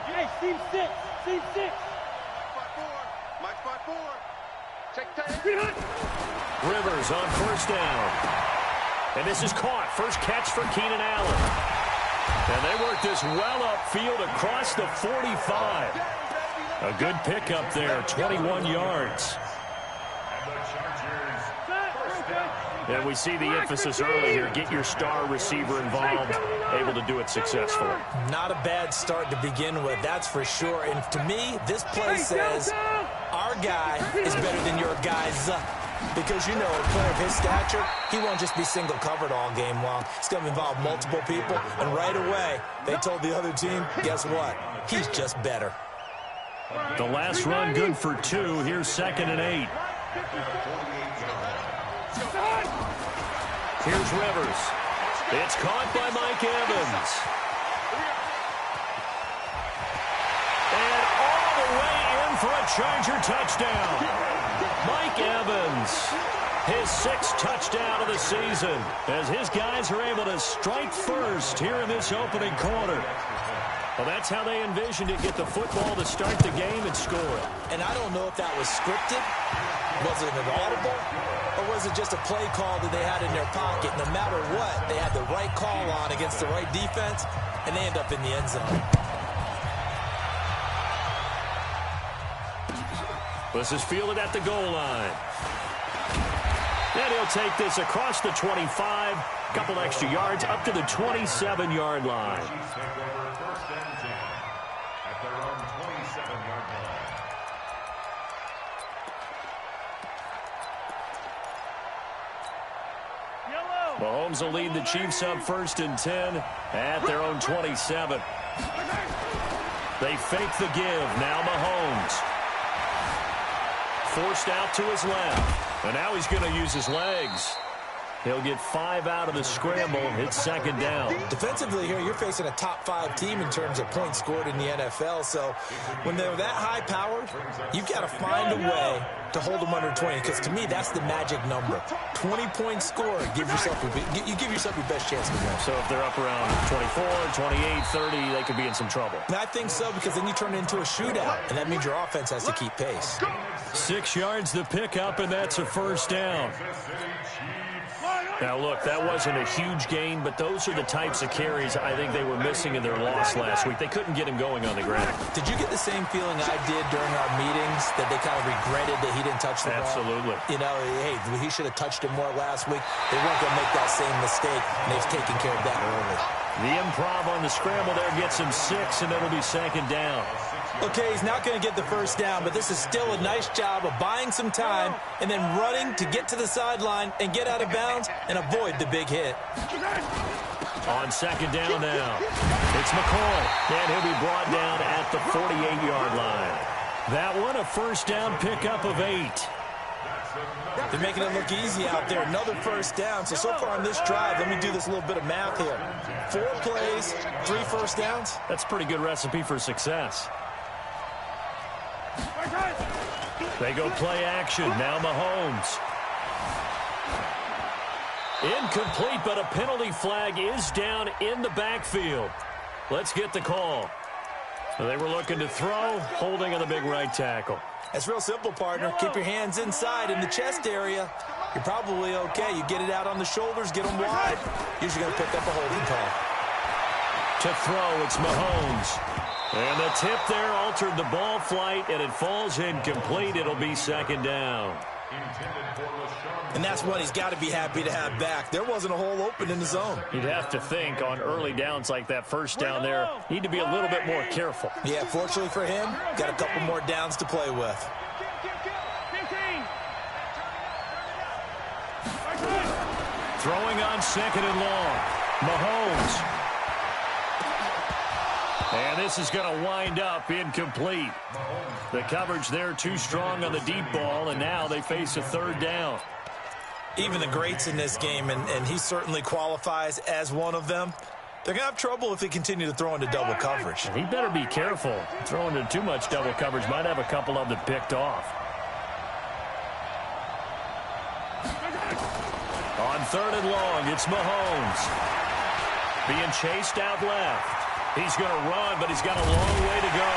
Hey, team six. Team six. My spot four. Check time. Rivers on first down. And this is caught. First catch for Keenan Allen. And they work this well upfield across the 45. A good pickup there, 21 yards. And we see the emphasis early here. Get your star receiver involved, able to do it successfully. Not a bad start to begin with, that's for sure. And to me, this play says our guy is better than your guy's. Because, you know, a player of his stature, he won't just be single covered all game long. It's going to involve multiple people. And right away, they told the other team, guess what? He's just better. The last run good for 2. Here's 2nd and 8. Here's Rivers. It's caught by Mike Evans. And all the way in for a Charger touchdown. Mike Evans, his 6th touchdown of the season, as his guys are able to strike first here in this opening quarter. Well, that's how they envisioned it, get the football to start the game and score. And I don't know if that was scripted. Was it an audible? Or was it just a play call that they had in their pocket? No matter what, they had the right call on against the right defense, and they end up in the end zone. This is fielded at the goal line. And he'll take this across the 25, couple extra yards, up to the 27-yard line. Mahomes will lead the Chiefs up 1st and 10 at their own 27. They fake the give. Now Mahomes. Forced out to his left. And now he's going to use his legs. He'll get 5 out of the scramble. It's 2nd down. Defensively here, you're facing a top 5 team in terms of points scored in the NFL. So when they're that high-powered, you've got to find a way to hold them under 20. Because to me, that's the magic number. 20 points scored. You give yourself your best chance to win. So if they're up around 24, 28, 30, they could be in some trouble. And I think so, because then you turn it into a shootout. And that means your offense has to keep pace. 6 yards the pickup, and that's a 1st down. Now, look, that wasn't a huge gain, but those are the types of carries I think they were missing in their loss last week. They couldn't get him going on the ground. Did you get the same feeling I did during our meetings, that they kind of regretted that he didn't touch the ball? Absolutely. You know, hey, he should have touched it more last week. They weren't going to make that same mistake, and they've taken care of that early. The improv on the scramble there gets him 6, and it'll be 2nd down. Okay, he's not going to get the 1st down, but this is still a nice job of buying some time and then running to get to the sideline and get out of bounds and avoid the big hit. On 2nd down now, it's McCoy, and he'll be brought down at the 48-yard line. That one, a 1st down pickup of 8. They're making it look easy out there. Another 1st down. So far on this drive, let me do this little bit of math here. 4 plays, 3 1st downs. That's a pretty good recipe for success. They go play action. Now Mahomes. Incomplete, but a penalty flag is down in the backfield. Let's get the call. They were looking to throw, holding on the big right tackle. That's real simple, partner. Keep your hands inside in the chest area. You're probably okay. You get it out on the shoulders, get them wide. Usually going to pick up a holding call. To throw, it's Mahomes. And the tip there altered the ball flight, and it falls incomplete. It'll be 2nd down. And that's what he's got to be happy to have back. There wasn't a hole open in the zone. You'd have to think on early downs like that 1st down there, need to be a little bit more careful. Yeah, fortunately for him, got a couple more downs to play with. Throwing on 2nd and long. Mahomes. And this is going to wind up incomplete. The coverage there too strong on the deep ball, and now they face a 3rd down. Even the greats in this game, and he certainly qualifies as one of them, they're going to have trouble if they continue to throw into double coverage. He better be careful. Throwing into too much double coverage might have a couple of them picked off. On 3rd and long, it's Mahomes. being chased out left. He's going to run, but he's got a long way to go.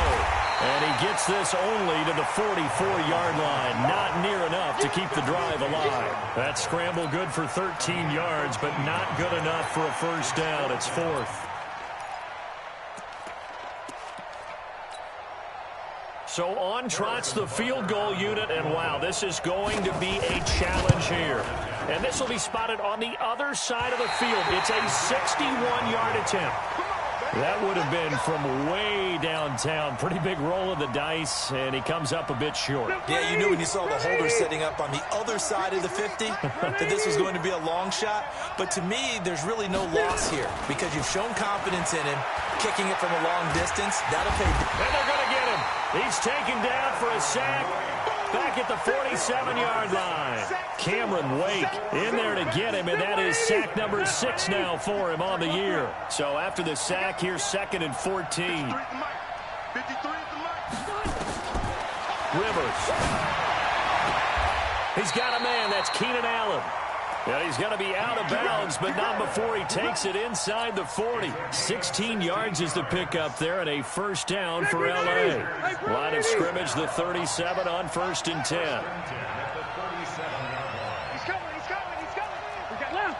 And he gets this only to the 44-yard line. Not near enough to keep the drive alive. That scramble good for 13 yards, but not good enough for a first down. It's fourth. So on trots the field goal unit, and wow, this is going to be a challenge here. And this will be spotted on the other side of the field. It's a 61-yard attempt. That would have been from way downtown. Pretty big roll of the dice, and he comes up a bit short. Yeah, you knew when you saw the holder setting up on the other side of the 50 that this was going to be a long shot. But to me, there's really no loss here because you've shown confidence in him. Kicking it from a long distance, that'll pay. And they're going to get him. He's taken down for a sack. Back at the 47-yard line. Cameron Wake in there to get him, and that is sack number 6 now for him on the year. So after the sack, here's 2nd and 14. Rivers. He's got a man. That's Keenan Allen. And he's going to be out of bounds, but not before he takes it inside the 40. 16 yards is the pickup there, and a first down for L.A. Line of scrimmage, the 37 on 1st and 10. He's coming. We got left.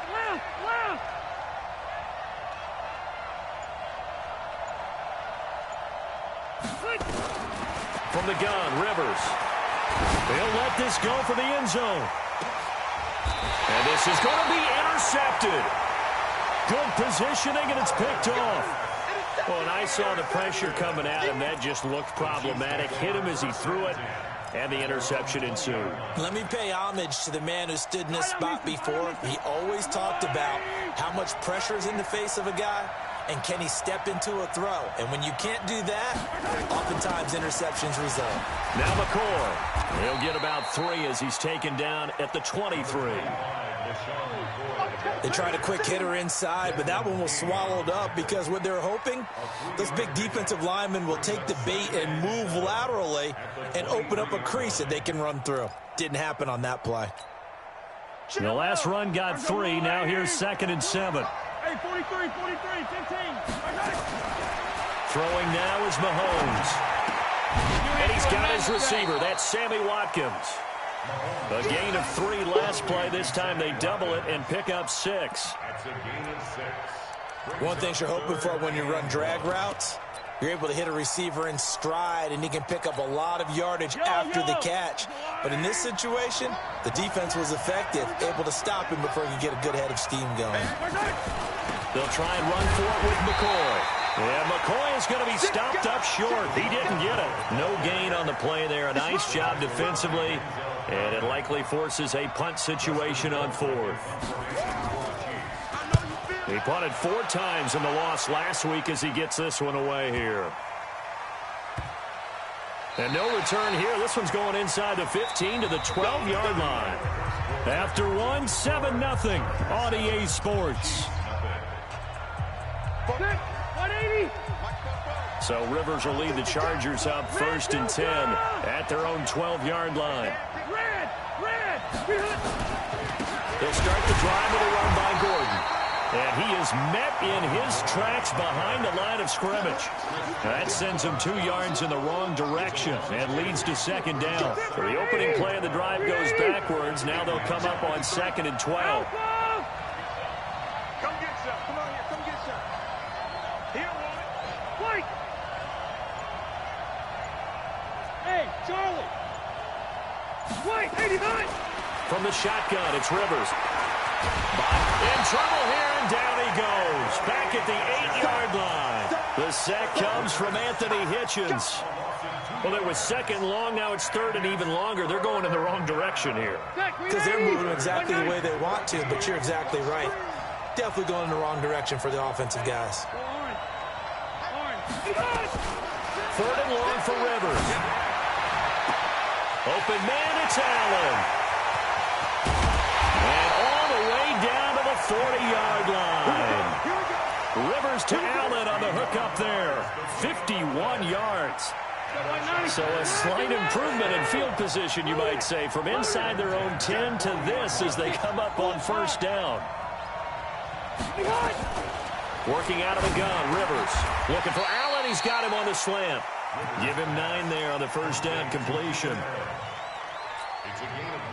From the gun, Rivers. They'll let this go for the end zone. And this is going to be intercepted. Good positioning, and it's picked off. Well, and I saw the pressure coming at him. That just looked problematic. Hit him as he threw it, and the interception ensued. Let me pay homage to the man who stood in this spot before. He always talked about how much pressure is in the face of a guy, and can he step into a throw? And when you can't do that, oftentimes interceptions result. Now McCoy. He'll get about 3 as he's taken down at the 23. They tried a quick hitter inside, but that one was swallowed up because what they're hoping, those big defensive linemen will take the bait and move laterally and open up a crease that they can run through. Didn't happen on that play. The last run got 3. Now here's 2nd and 7. Hey, 43, 15. Throwing now is Mahomes. And he's got his receiver. That's Sammy Watkins. A gain of 3 last play. This time they double it and pick up 6. One thing you're hoping for when you run drag routes, you're able to hit a receiver in stride, and he can pick up a lot of yardage after the catch. But in this situation, the defense was effective, able to stop him before he could get a good head of steam going. They'll try and run for it with McCoy. And McCoy is going to be stopped up short. He didn't get it. No gain on the play there. A nice job defensively. And it likely forces a punt situation on 4th. He punted 4 times in the loss last week as he gets this one away here. And no return here. This one's going inside the 15 to the 12-yard line. After one, 7-0 on EA Sports. 180. So Rivers will lead the Chargers up 1st and 10 at their own 12-yard line. Red. They'll start the drive with a run by Gordon. And he is met in his tracks behind the line of scrimmage. That sends him 2 yards in the wrong direction and leads to 2nd down. So the opening play of the drive goes backwards. Now they'll come up on 2nd and 12. Come get some. Come on here. Come get some. Here, White. Hey, Charlie. White, 89. From the shotgun, it's Rivers. In trouble here, and down he goes. Back at the 8-yard line. The sack comes from Anthony Hitchens. Well, it was 2nd long. Now it's 3rd and even longer. They're going in the wrong direction here. Because they're moving exactly the way they want to, but you're exactly right. Definitely going in the wrong direction for the offensive guys. 3rd and long for Rivers. Open man, it's Allen. And all the way down to the 40-yard line. Rivers to Allen on the hook up there. 51 yards. So a slight improvement in field position, you might say, from inside their own 10 to this as they come up on 1st down. Working out of the gun, Rivers. Looking for Allen. He's got him on the slant. Give him 9 there on the first down completion.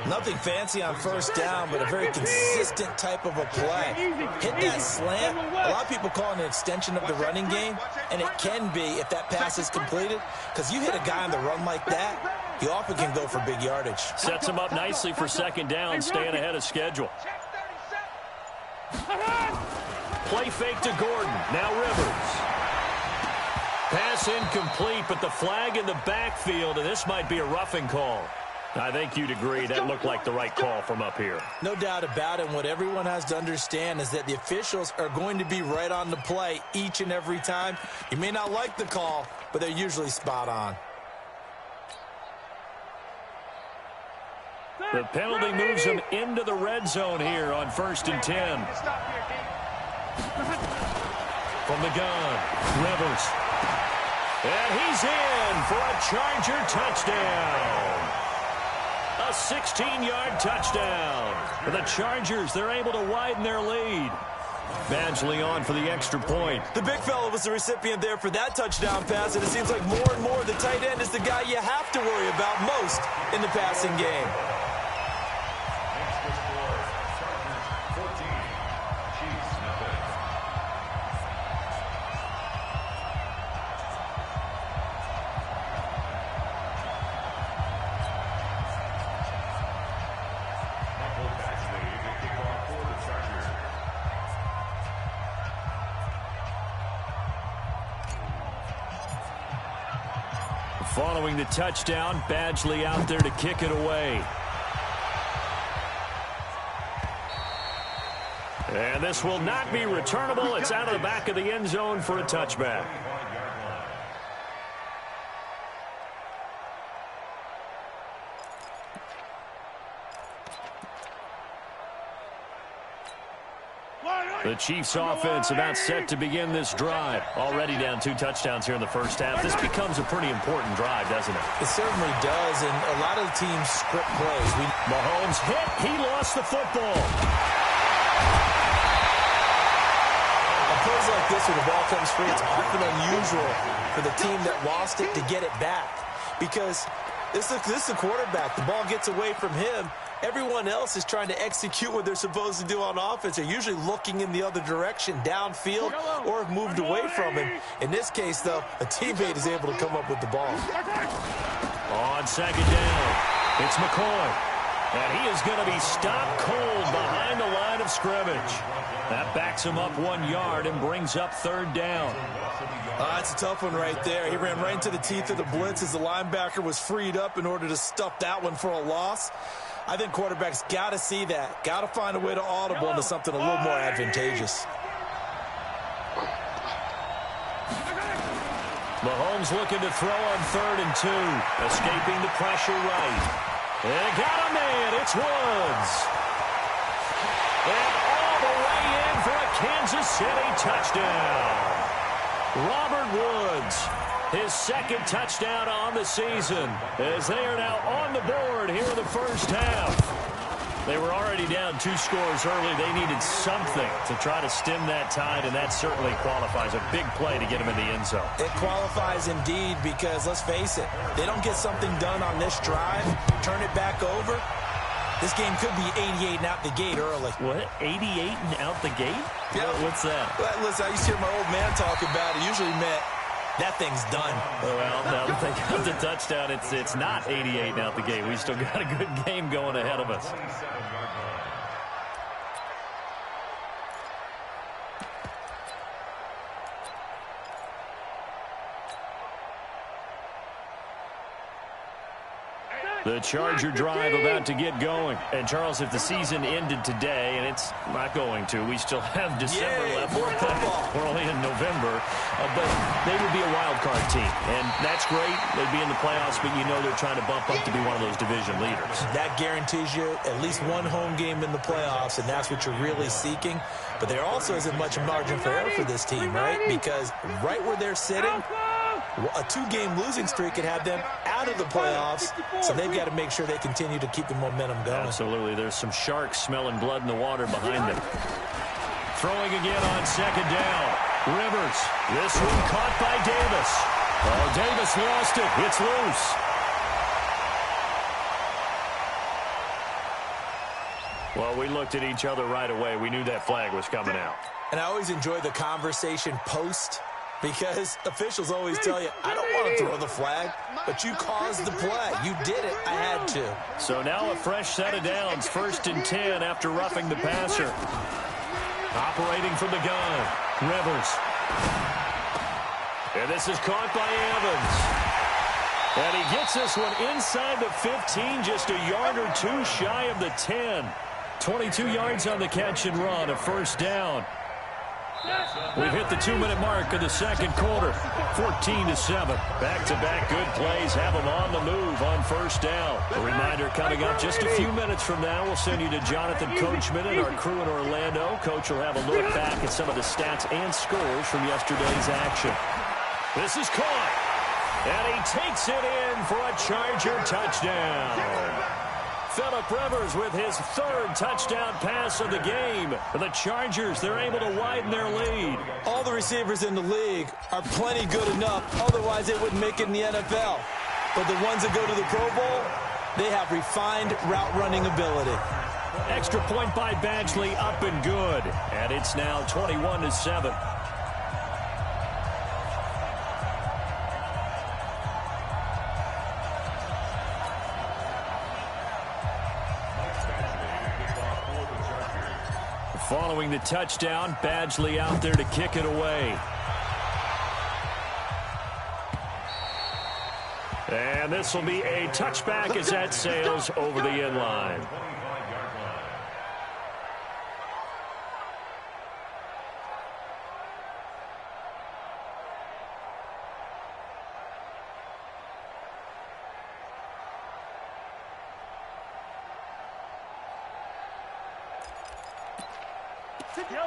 Nothing fancy on first down, but a very consistent type of a play. Hit that slant. A lot of people call it an extension of the running game, and it can be if that pass is completed, because you hit a guy on the run like that, he often can go for big yardage. Sets him up nicely for second down, staying ahead of schedule. Play fake to Gordon. Now Rivers. Pass incomplete, but the flag in the backfield, and this might be a roughing call. I think you'd agree that looked like the right call from up here. No doubt about it. What everyone has to understand is that the officials are going to be right on the play each and every time. You may not like the call, but they're usually spot on. The penalty moves him into the red zone here on 1st and 10. From the gun, Rivers. And he's in for a Charger touchdown. A 16-yard touchdown. For the Chargers, they're able to widen their lead. Badgley on for the extra point. The big fella was the recipient there for that touchdown pass, and it seems like more and more the tight end is the guy you have to worry about most in the passing game. Following the touchdown, Badgley out there to kick it away. And this will not be returnable. It's out of the back of the end zone for a touchback. The Chiefs offense about set to begin this drive. Already down 2 touchdowns here in the first half. This becomes a pretty important drive, doesn't it? It certainly does, and a lot of the teams script plays. Mahomes hit. He lost the football. On plays like this where the ball comes free, it's often unusual for the team that lost it to get it back. Because this is the quarterback. The ball gets away from him. Everyone else is trying to execute what they're supposed to do on offense. They're usually looking in the other direction, downfield, or have moved away from him. In this case, though, a teammate is able to come up with the ball. On second down, it's McCoy. And he is going to be stopped cold behind the line of scrimmage. That backs him up 1 yard and brings up 3rd down. That's a tough one right there. He ran right into the teeth of the blitz as the linebacker was freed up in order to stuff that one for a loss. I think quarterbacks got to see that. Got to find a way to audible into something a little more advantageous. Mahomes looking to throw on 3rd and 2. Escaping the pressure right. And got a man. It's Woods. And all the way in for a Kansas City touchdown. Robert Woods, his 2nd touchdown on the season, as they are now on the board here in the first half. They were already down 2 scores early. They needed something to try to stem that tide, and that certainly qualifies. A big play to get them in the end zone. It qualifies indeed because, let's face it, they don't get something done on this drive, turn it back over, this game could be 88 and out the gate early. What? 88 and out the gate? Yeah. What's that? Well, listen, I used to hear my old man talk about it. Usually meant that thing's done. Well, now that they got the touchdown, it's not 88 and out the gate. We still got a good game going ahead of us. The Charger drive about to get going. And, Charles, if the season ended today, and it's not going to, we still have December left. We're only in November. But they would be a wild card team. And that's great. They'd be in the playoffs, but you know they're trying to bump up to be one of those division leaders. That guarantees you at least one home game in the playoffs, and that's what you're really seeking. But there also isn't much margin for error for this team, right? Because right where they're sitting, a 2-game losing streak could have them out of the playoffs, so they've got to make sure they continue to keep the momentum going. Absolutely. There's some sharks smelling blood in the water behind them. throwing again on second down. Rivers. This one caught by Davis. Oh, Davis lost it. It's loose. Well, we looked at each other right away. We knew that flag was coming out. And I always enjoy the conversation post because officials always tell you, I don't want to throw the flag, but you caused the play. You did it. I had to. So now a fresh set of downs. 1st and 10 after roughing the passer. Operating from the gun. Rivers. And this is caught by Evans. And he gets this one inside the 15, just a yard or two shy of the 10. 22 yards on the catch and run, a first down. We've hit the 2-minute mark of the second quarter. 14-7. Back-to-back good plays have them on the move on first down. A reminder coming up just a few minutes from now. We'll send you to Jonathan Coachman and our crew in Orlando. Coach will have a look back at some of the stats and scores from yesterday's action. This is caught. And he takes it in for a Charger touchdown. Phillip Rivers with his 3rd touchdown pass of the game. The Chargers, they're able to widen their lead. All the receivers in the league are plenty good enough. Otherwise, they wouldn't make it in the NFL. But the ones that go to the Pro Bowl, they have refined route running ability. Extra point by Badgley, up and good. And it's now 21-7. Following the touchdown, Badgley out there to kick it away. And this will be a touchback as that sails over the end line.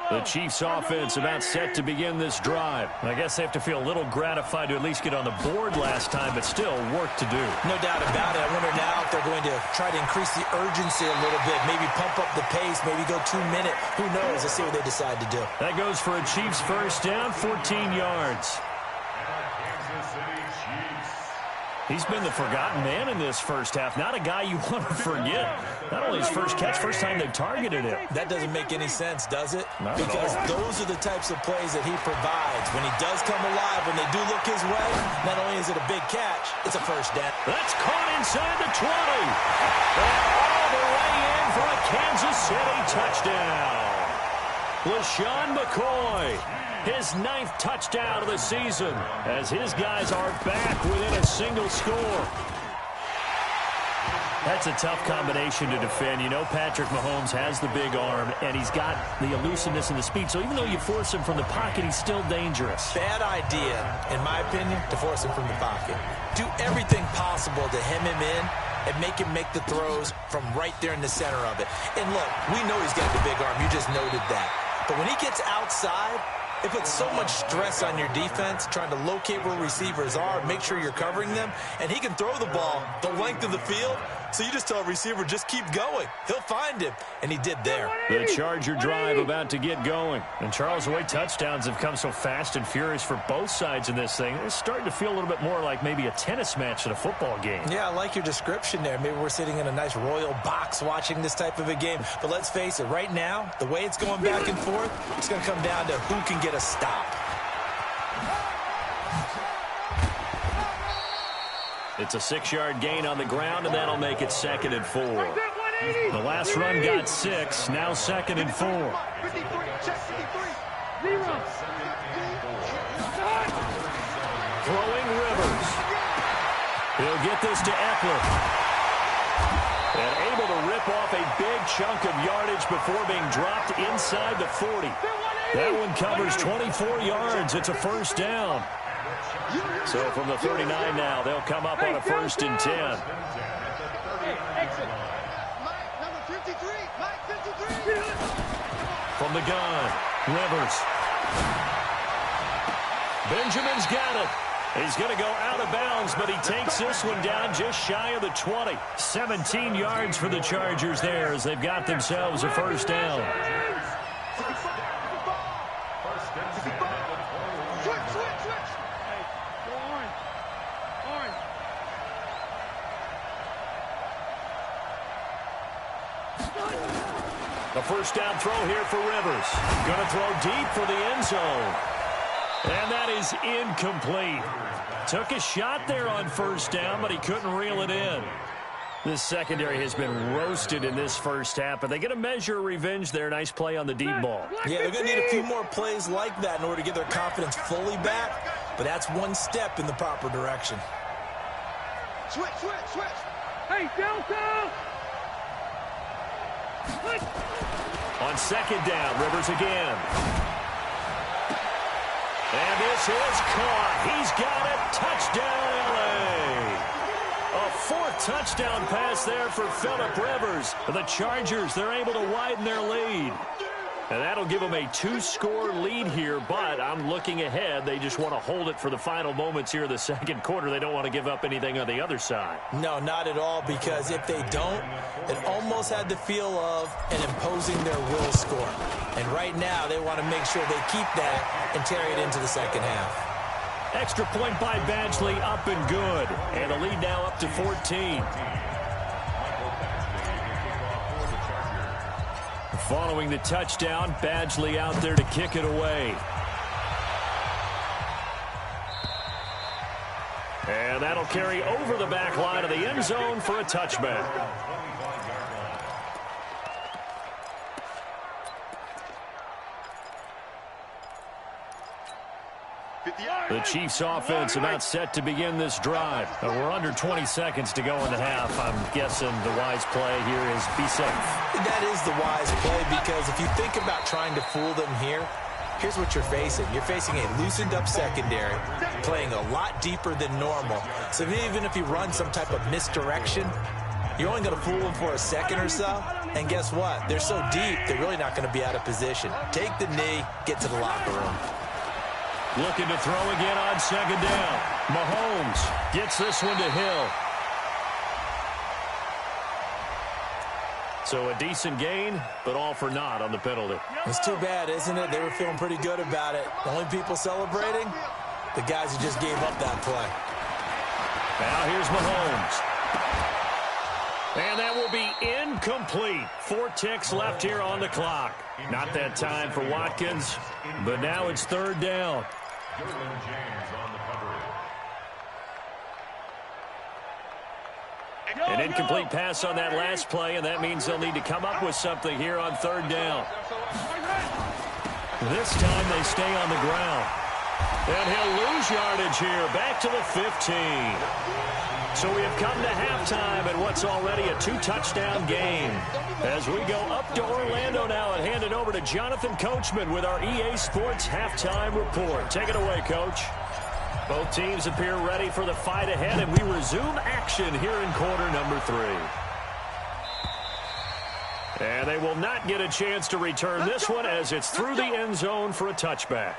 The Chiefs offense about set to begin this drive. I guess they have to feel a little gratified to at least get on the board last time, but still work to do. No doubt about it. I wonder now if they're going to try to increase the urgency a little bit, maybe pump up the pace, maybe go 2-minute. Who knows? Let's see what they decide to do. That goes for a Chiefs first down, 14 yards. He's been the forgotten man in this first half. Not a guy you want to forget. Not only his first catch, first time they've targeted him. That doesn't make any sense, does it? Not because at all. Those are the types of plays that he provides. When he does come alive, when they do look his way, not only is it a big catch, it's a first down. That's caught inside the 20. And all the way in for a Kansas City touchdown. LaShawn McCoy. His 9th touchdown of the season as his guys are back within a single score. That's a tough combination to defend. You know Patrick Mahomes has the big arm, and he's got the elusiveness and the speed. So even though you force him from the pocket, he's still dangerous. Bad idea, in my opinion, to force him from the pocket. Do everything possible to hem him in and make him make the throws from right there in the center of it. And look, we know he's got the big arm. You just noted that. But when he gets outside, it puts so much stress on your defense trying to locate where receivers are, make sure you're covering them, and he can throw the ball the length of the field, so you just tell a receiver, just keep going. He'll find him, and he did there. The Charger drive about to get going. And Charles, the way touchdowns have come so fast and furious for both sides in this thing, it's starting to feel a little bit more like maybe a tennis match than a football game. Yeah, I like your description there. Maybe we're sitting in a nice royal box watching this type of a game. But let's face it, right now, the way it's going back and forth, it's going to come down to who can get a stop. It's a 6-yard gain on the ground, and that'll make it 2nd and 4. The last run got 6, now 2nd and 4. Throwing Rivers. He'll get this to Eckler. And able to rip off a big chunk of yardage before being dropped inside the 40. That one covers 24 yards. It's a first down. So from the 39 now, they'll come up on a 1st and 10. From the gun, Rivers. Benjamin's got it. He's going to go out of bounds, but he takes this one down just shy of the 20. 17 yards for the Chargers there as they've got themselves a first down. A first down throw here for Rivers. Going to throw deep for the end zone. And that is incomplete. Took a shot there on first down, but he couldn't reel it in. This secondary has been roasted in this first half, but they get a measure of revenge there. Nice play on the deep ball. Yeah, they're going to need a few more plays like that in order to get their confidence fully back, but that's one step in the proper direction. Switch, switch, switch. Hey, Delta! On second down, Rivers again. And this is caught. He's got it. Touchdown, L.A. A fourth touchdown pass there for Phillip Rivers. The Chargers, they're able to widen their lead. And that'll give them a 2-score lead here, but I'm looking ahead. They just want to hold it for the final moments here in the second quarter. They don't want to give up anything on the other side. No, not at all, because if they don't, it almost had the feel of an imposing their will score. And right now, they want to make sure they keep that and carry it into the second half. Extra point by Badgley, up and good. And the lead now up to 14. Following the touchdown, Badgley out there to kick it away. And that'll carry over the back line of the end zone for a touchback. The Chiefs offense about set to begin this drive. We're under 20 seconds to go in the half. I'm guessing the wise play here is be safe. That is the wise play, because if you think about trying to fool them here, here's what you're facing. You're facing a loosened up secondary, playing a lot deeper than normal. So even if you run some type of misdirection, you're only going to fool them for a second or so. And guess what? They're so deep, they're really not going to be out of position. Take the knee, get to the locker room. Looking to throw again on second down. Mahomes gets this one to Hill. So a decent gain, but all for naught on the penalty. It's too bad, isn't it? They were feeling pretty good about it. The only people celebrating, the guys who just gave up that play. Now here's Mahomes. And that will be incomplete. 4 ticks left here on the clock. Not that time for Watkins, but now it's third down. An incomplete pass on that last play, and that means they'll need to come up with something here on third down. This time they stay on the ground. And he'll lose yardage here, back to the 15. So we have come to halftime in what's already a 2-touchdown game. As we go up to Orlando now and hand it over to Jonathan Coachman with our EA Sports Halftime Report. Take it away, Coach. Both teams appear ready for the fight ahead, and we resume action here in quarter number 3. And they will not get a chance to return this one as it's through the end zone for a touchback.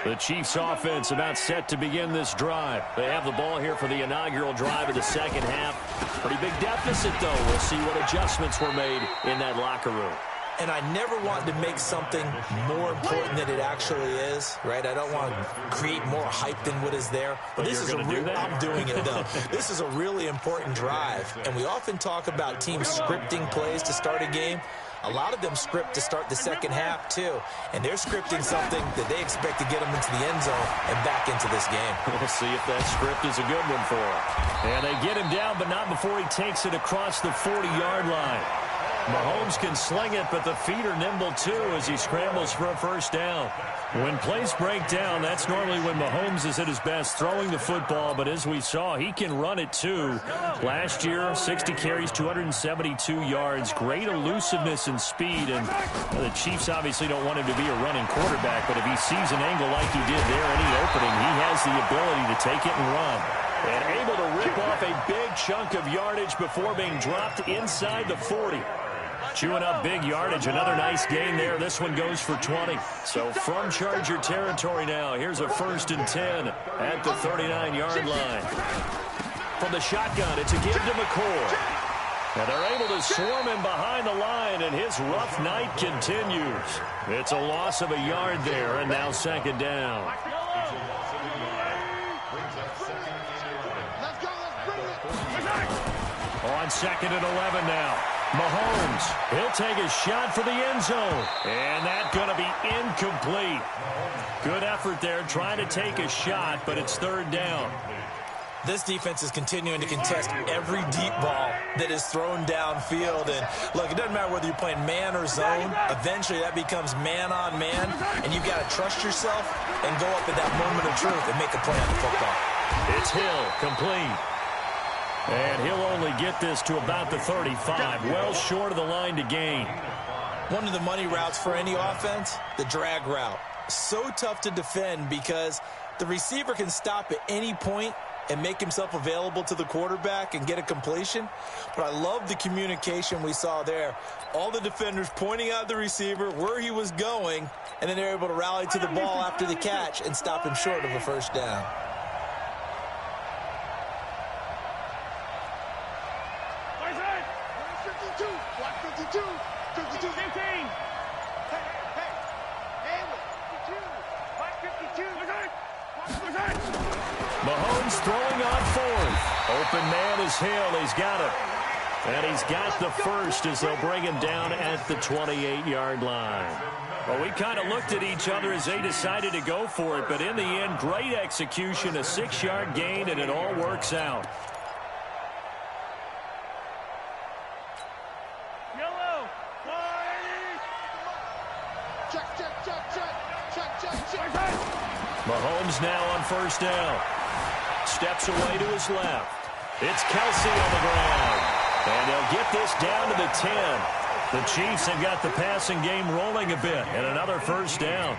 The Chiefs offense about set to begin this drive. They have the ball here for the inaugural drive of the second half. Pretty big deficit, though. We'll see what adjustments were made in that locker room. And I never want to make something more important than it actually is, right? I don't want to create more hype than what is there. But this is a real, I'm doing it, though. This is a really important drive. And we often talk about teams scripting plays to start a game. A lot of them script to start the second half, too. And they're scripting something that they expect to get them into the end zone and back into this game. We'll see if that script is a good one for them. And they get him down, but not before he takes it across the 40-yard line. Mahomes can sling it, but the feet are nimble, too, as he scrambles for a first down. When plays break down, that's normally when Mahomes is at his best throwing the football, but as we saw, he can run it, too. Last year, 60 carries, 272 yards, great elusiveness and speed, and the Chiefs obviously don't want him to be a running quarterback, but if he sees an angle like he did there, any opening, he has the ability to take it and run. And able to rip off a big chunk of yardage before being dropped inside the 40. Chewing up big yardage. Another nice gain there. This one goes for 20. So from Charger territory now, here's a 1st and 10 at the 39-yard line. From the shotgun, it's a give to McCoy. And they're able to swarm him behind the line, and his rough night continues. It's a loss of a yard there, and now second down. On 2nd and 11 now. Mahomes, he'll take a shot for the end zone. And that's going to be incomplete. Good effort there trying to take a shot, but it's 3rd down. This defense is continuing to contest every deep ball that is thrown downfield. And, look, it doesn't matter whether you're playing man or zone. Eventually, that becomes man-on-man, and you've got to trust yourself and go up at that moment of truth and make a play on the football. It's Hill, complete. And he'll only get this to about the 35, well short of the line to gain. One of the money routes for any offense, the drag route. So tough to defend because the receiver can stop at any point and make himself available to the quarterback and get a completion. But I love the communication we saw there. All the defenders pointing out the receiver, where he was going, and then they're able to rally to the ball after the catch and stop him short of a 1st down. Mahomes throwing on 4th. Open man is Hill. He's got it. And he's got the 1st as they'll bring him down at the 28-yard line. Well, we kind of looked at each other as they decided to go for it, but in the end, great execution, a 6-yard gain, and it all works out. Yellow. Check. Mahomes now on 1st down. Steps away to his left. It's Kelsey on the ground. And they'll get this down to the 10. The Chiefs have got the passing game rolling a bit. And another 1st down.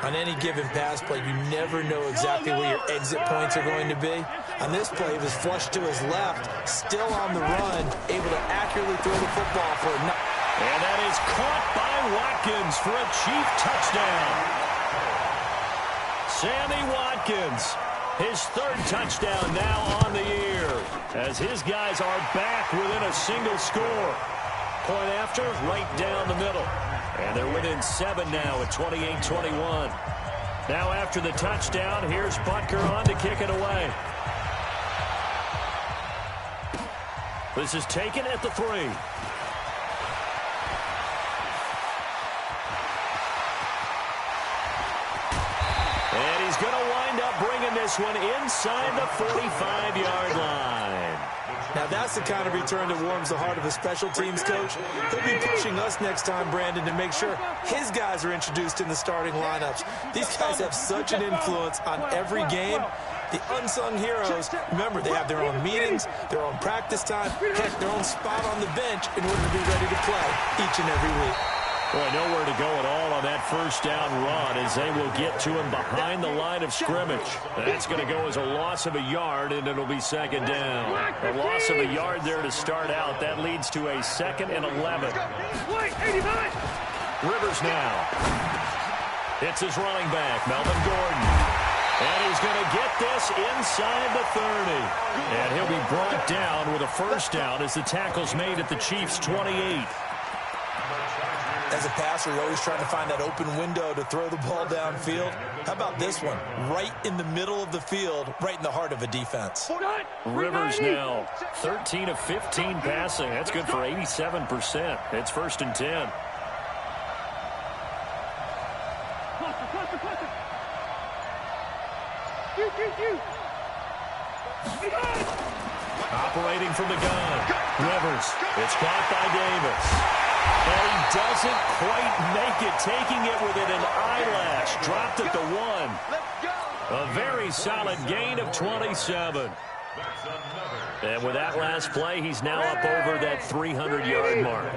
On any given pass play, you never know exactly where your exit points are going to be. On this play, he was flushed to his left, still on the run, able to accurately throw the football for a... And that is caught by Watkins for a Chief touchdown. Sammy Watkins, his 3rd touchdown now on the year, as his guys are back within a single score. Point after, right down the middle. And they're within 7 now at 28-21. Now after the touchdown, here's Butker on to kick it away. This is taken at the 3. And he's going to wind up bringing this one inside the 45-yard line. Now, that's the kind of return that warms the heart of a special teams coach. He'll be pushing us next time, Brandon, to make sure his guys are introduced in the starting lineups. These guys have such an influence on every game. The unsung heroes, remember, they have their own meetings, their own practice time, heck, their own spot on the bench in order to be ready to play each and every week. Boy, nowhere to go at all on that 1st down run as they will get to him behind the line of scrimmage. That's going to go as a loss of a yard, and it'll be 2nd down. A loss of a yard there to start out. That leads to a 2nd and 11. Rivers now. It's his running back, Melvin Gordon. And he's going to get this inside the 30. And he'll be brought down with a 1st down as the tackle's made at the Chiefs' 28. As a passer, you're always trying to find that open window to throw the ball downfield. How about this one? Right in the middle of the field, right in the heart of a defense. Rivers now 13 of 15 passing. That's good for 87%. It's 1st and 10. Operating from the gun. Rivers. It's caught by Davis. And he doesn't quite make it, taking it within an eyelash. Dropped at the 1. A very solid gain of 27. And with that last play, he's now up over that 300-yard mark.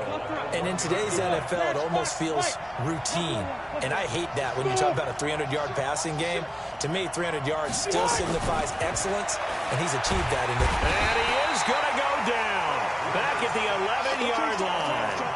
And in today's NFL, it almost feels routine. And I hate that when you talk about a 300-yard passing game. To me, 300 yards still signifies excellence, and he's achieved that. And he is going to go down back at the 11-yard line.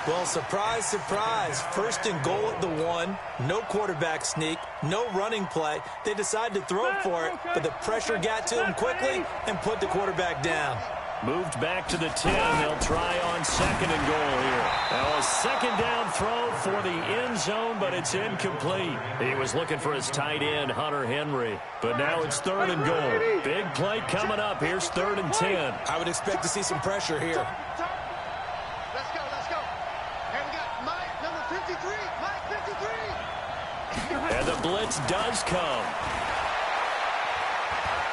Well, surprise, surprise. 1st and goal at the 1. No quarterback sneak. No running play. They decided to throw for it, but the pressure got to him quickly and put the quarterback down. Moved back to the 10. They'll try on 2nd and goal here. Now a 2nd down throw for the end zone, but it's incomplete. He was looking for his tight end, Hunter Henry. But now it's 3rd and goal. Big play coming up. Here's 3rd and 10. I would expect to see some pressure here. Let's go, let's go. And we got Mike, number 53. Mike 53. And the blitz does come.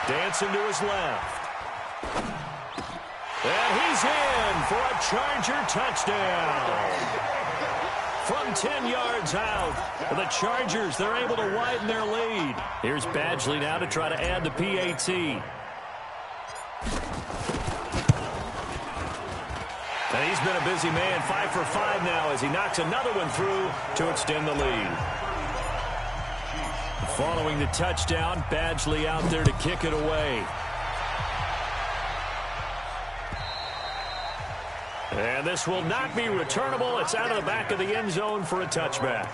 Dancing to his left. And he's in for a Charger touchdown. From 10 yards out, the Chargers, they're able to widen their lead. Here's Badgley now to try to add the PAT. And he's been a busy man, 5 for 5 now as he knocks another one through to extend the lead. Following the touchdown, Badgley out there to kick it away. And this will not be returnable. It's out of the back of the end zone for a touchback.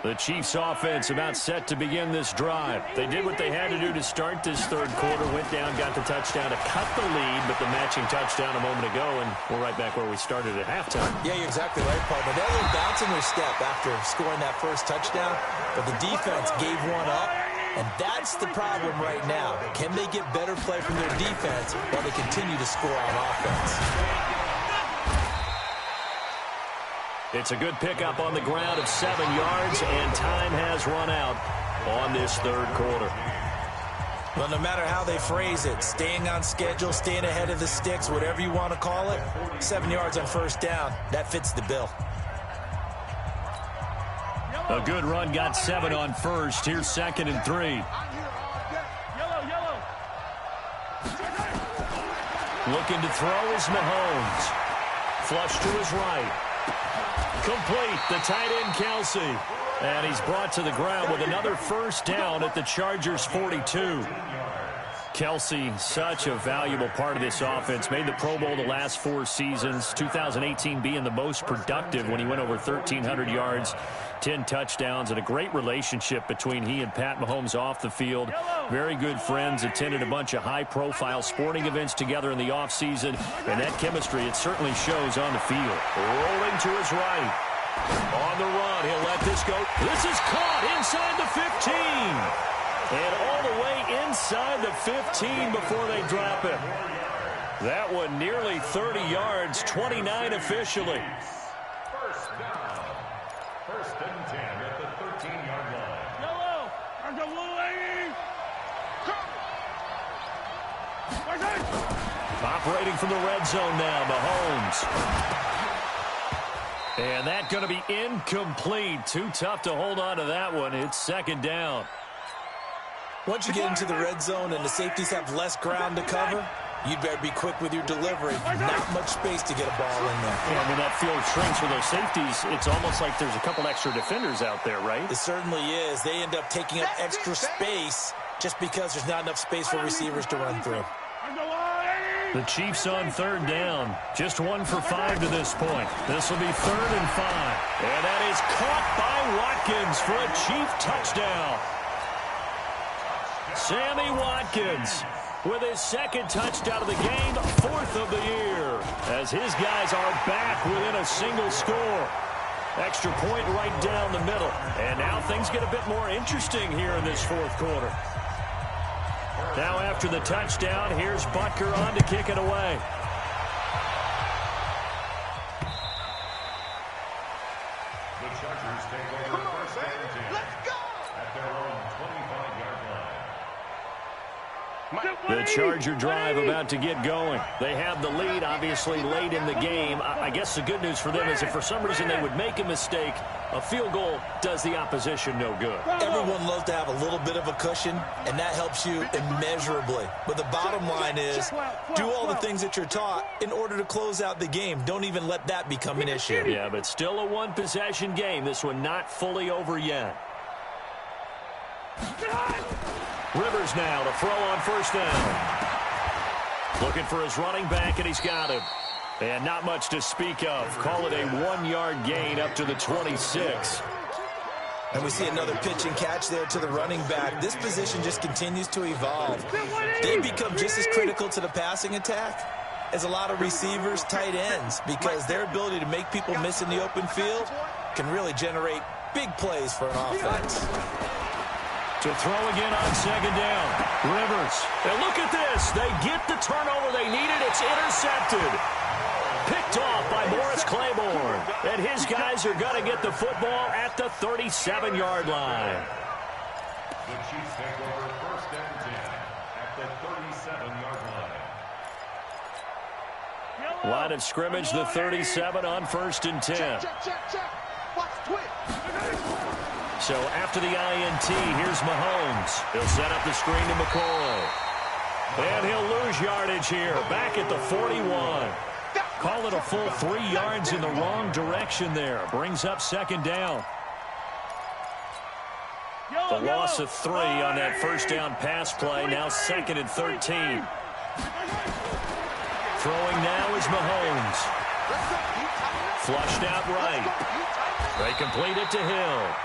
The Chiefs offense about set to begin this drive. They did what they had to do to start this 3rd quarter. Went down, got the touchdown to cut the lead, but the matching touchdown a moment ago, and we're right back where we started at halftime. Yeah, you're exactly right, partner. They had a little bounce in their step after scoring that first touchdown, but the defense gave one up, and that's the problem right now. Can they get better play from their defense while they continue to score on offense? It's a good pickup on the ground of 7 yards, and time has run out on this 3rd quarter. Well, no matter how they phrase it, staying on schedule, staying ahead of the sticks, whatever you want to call it, 7 yards on 1st down, that fits the bill. A good run got 7 on 1st. Here's 2nd and 3. Looking to throw is Mahomes. Flush to his right. Complete, the tight end, Kelsey. And he's brought to the ground with another 1st down at the Chargers' 42. Kelsey, such a valuable part of this offense. Made the Pro Bowl the last 4 seasons. 2018 being the most productive when he went over 1,300 yards, 10 touchdowns, and a great relationship between he and Pat Mahomes off the field. Very good friends, attended a bunch of high-profile sporting events together in the offseason, and that chemistry, it certainly shows on the field. Rolling to his right. On the run, he'll let this go. This is caught inside the 15. And all the way inside the 15 before they drop it. That one nearly 30 yards, 29 officially. 1st down. 1st and 10 at the 13-yard line. Yellow! There's a little lady! Operating from the red zone now, Mahomes. And that's going to be incomplete. Too tough to hold on to that one. It's 2nd down. Once you get into the red zone and the safeties have less ground to cover, you'd better be quick with your delivery. Not much space to get a ball in there. Yeah, when that field shrinks for those safeties, it's almost like there's a couple extra defenders out there, right? It certainly is. They end up taking up extra space just because there's not enough space for receivers to run through. The Chiefs on 3rd down. Just 1 for 5 to this point. This will be 3rd and 5. And that is caught by Watkins for a Chief touchdown. Sammy Watkins with his 2nd touchdown of the game, 4th of the year, as his guys are back within a single score. Extra point right down the middle. And now things get a bit more interesting here in this 4th quarter. Now after the touchdown, here's Butker on to kick it away. The Chargers take over 1st and 10. Let's go! At their own 25-yard line. The Charger drive about to get going. They have the lead, obviously, late in the game. I guess the good news for them is if for some reason they would make a mistake, a field goal does the opposition no good. Everyone loves to have a little bit of a cushion, and that helps you immeasurably. But the bottom line is, do all the things that you're taught in order to close out the game. Don't even let that become an issue. Yeah, but still a one-possession game. This one not fully over yet. Rivers now to throw on 1st down. Looking for his running back, and he's got him. And not much to speak of. Call it a 1-yard gain up to the 26. And we see another pitch and catch there to the running back. This position just continues to evolve. They become just as critical to the passing attack as a lot of receivers, tight ends, because their ability to make people miss in the open field can really generate big plays for an offense. To throw again on second down. Rivers. And look at this. They get the turnover they needed. It's intercepted. Picked off by Morris Claiborne. And his guys are going to get the football at the 37-yard line. The Chiefs take over 1st and 10 at the 37-yard line. Line of scrimmage, the 37 on 1st and 10. So after the INT, here's Mahomes. He'll set up the screen to McCoy. And he'll lose yardage here, back at the 41. Call it a full 3 yards in the wrong direction there. Brings up second down. The loss of 3 on that first down pass play. Now 2nd and 13. Throwing now is Mahomes. Flushed out right. They complete it to Hill.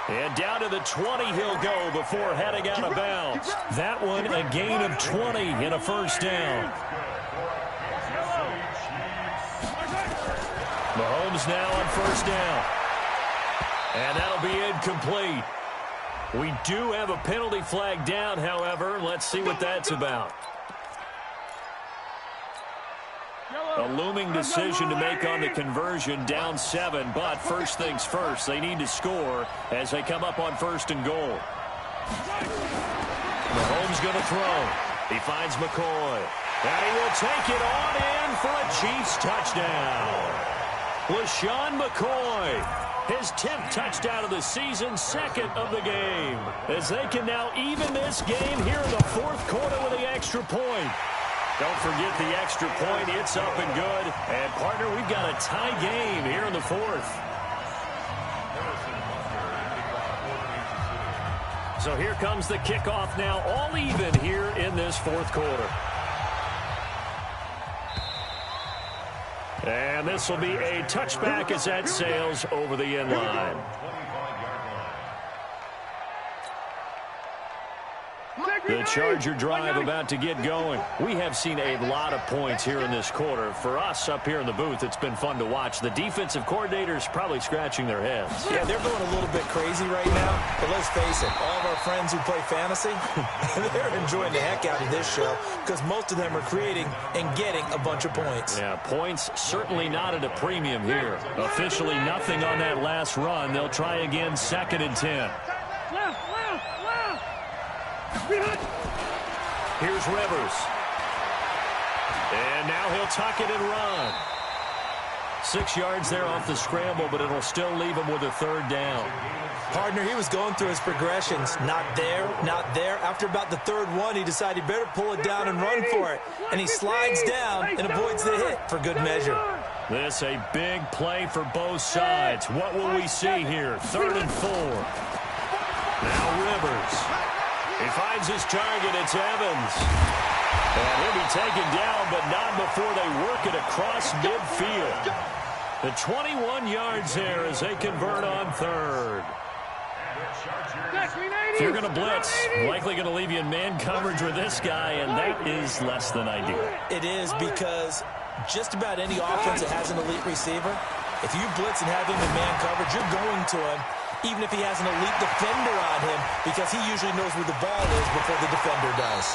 And down to the 20 he'll go before heading out of bounds. That one a gain of 20 and a first down. Mahomes now on first down. And that'll be incomplete. We do have a penalty flag down, however. Let's see what that's about. A looming decision to make on the conversion, down 7. But first things first, they need to score as they come up on 1st and goal. Mahomes going to throw. He finds McCoy. And he will take it on in for a Chiefs touchdown. LaShawn McCoy, his 10th touchdown of the season, 2nd of the game. As they can now even this game here in the 4th quarter with the extra point. Don't forget the extra point. It's up and good. And, partner, we've got a tie game here in the 4th. So here comes the kickoff now, all even here in this 4th quarter. And this will be a touchback as that sails over the end line. The Charger drive about to get going. We have seen a lot of points here in this quarter. For us up here in the booth, it's been fun to watch. The defensive coordinators probably scratching their heads. Yeah, they're going a little bit crazy right now. But let's face it, all of our friends who play fantasy, they're enjoying the heck out of this show because most of them are creating and getting a bunch of points. Yeah, points certainly not at a premium here. Officially nothing on that last run. They'll try again, 2nd and 10. Here's Rivers. And now he'll tuck it and run. 6 yards there off the scramble, but it'll still leave him with a 3rd down. Partner, he was going through his progressions. Not there, not there. After about the 3rd one, he decided he better pull it down and run for it. And he slides down and avoids the hit for good measure. This a big play for both sides. What will we see here? 3rd and 4. Now Rivers. He finds his target. It's Evans. And he'll be taken down, but not before they work it across midfield. The 21 yards there as they convert on 3rd. If you're going to blitz, likely going to leave you in man coverage with this guy, and that is less than ideal. It is because just about any offense that has an elite receiver, if you blitz and have him in man coverage, you're going to him, even if he has an elite defender on him, because he usually knows where the ball is before the defender does.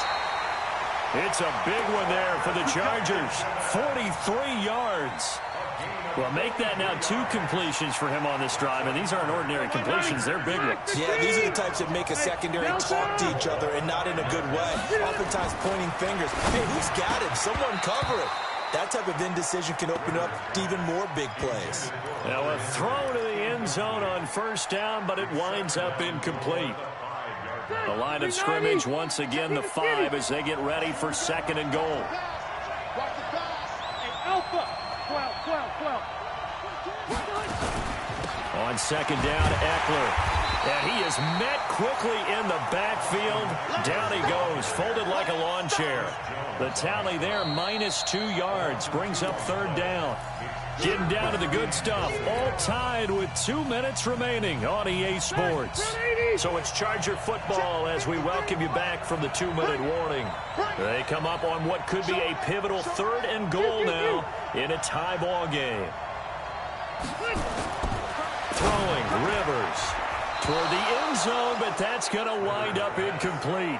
It's a big one there for the Chargers. 43 yards. Well, make that now 2 completions for him on this drive, and these aren't ordinary completions. They're big ones. Yeah, these are the types that make a secondary talk to each other and not in a good way. Oftentimes pointing fingers. Hey, who's got him? Someone cover it. That type of indecision can open up to even more big plays. Now a throw to the end zone on 1st down, but it winds up incomplete. The line of scrimmage, once again, the 5 as they get ready for 2nd and goal. On 2nd down, Eckler. And he is met quickly in the backfield. Down he goes, folded like a lawn chair. The tally there, -2 yards, brings up 3rd down. Getting down to the good stuff. All tied with 2 minutes remaining on EA Sports. So it's Charger football as we welcome you back from the 2-minute warning. They come up on what could be a pivotal 3rd and goal now in a tie ball game. Throwing Rivers toward the end zone, but that's going to wind up incomplete.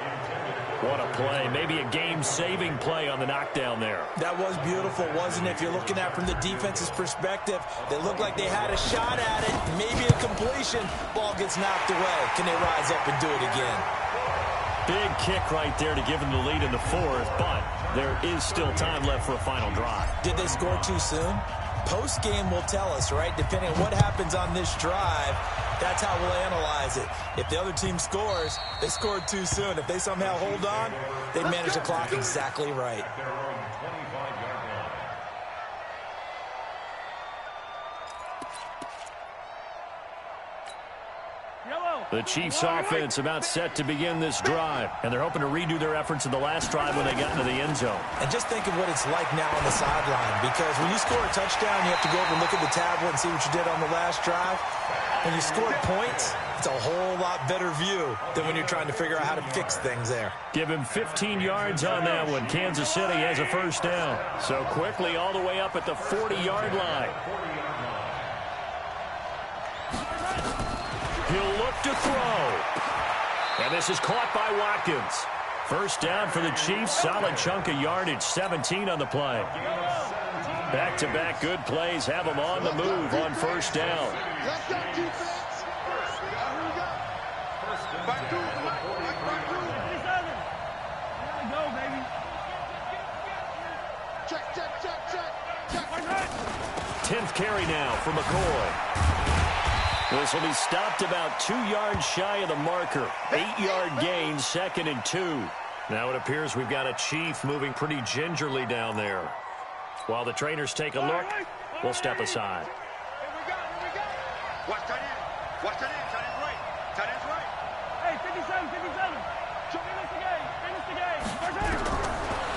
What a play. Maybe a game-saving play on the knockdown there. That was beautiful, wasn't it? If you're looking at it from the defense's perspective, they looked like they had a shot at it. Maybe a completion. Ball gets knocked away. Can they rise up and do it again? Big kick right there to give them the lead in the 4th, but there is still time left for a final drive. Did they score too soon? Post-game will tell us, right? Depending on what happens on this drive, that's how we'll analyze it. If the other team scores, they scored too soon. If they somehow hold on, they manage the clock exactly right. The Chiefs offense about set to begin this drive, and they're hoping to redo their efforts in the last drive when they got into the end zone. And just think of what it's like now on the sideline, because when you score a touchdown, you have to go over and look at the tablet and see what you did on the last drive. When you score points, it's a whole lot better view than when you're trying to figure out how to fix things there. Give him 15 yards on that one. Kansas City has a first down. So quickly all the way up at the 40-yard line. He'll look to throw. And this is caught by Watkins. First down for the Chiefs. Solid chunk of yardage. 17 on the play. Back-to-back good plays have them on the move on first down. Let's go, defense. Here we go. Back to it. Back to it. Go, baby. Check. 10th carry now for McCoy. This will be stopped about 2 yards shy of the marker. 8-yard gain, 2nd and 2. Now it appears we've got a Chief moving pretty gingerly down there. While the trainers take a look, we'll step aside. Here we go. Watch that in. Tight end's right. Tight end's right. Hey, 57. Finish the game. First down.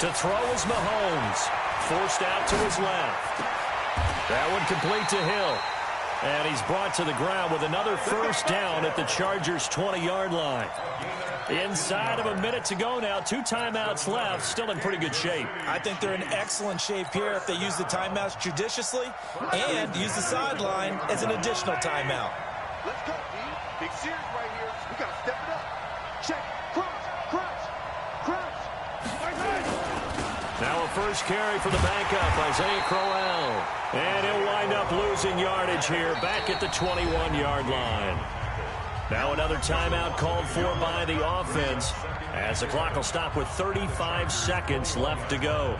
To throw is Mahomes. Forced out to his left. That one complete to Hill. And he's brought to the ground with another first down at the Chargers' 20-yard line. Inside of a minute to go now. 2 timeouts left. Still in pretty good shape. I think they're in excellent shape here if they use the timeouts judiciously and use the sideline as an additional timeout. Let's go, D. Big series right here. We got to step it up. Check. Crouch. Now a first carry for the backup, Isaiah Crowell. And he'll wind up losing yardage here back at the 21-yard line. Now another timeout called for by the offense as the clock will stop with 35 seconds left to go.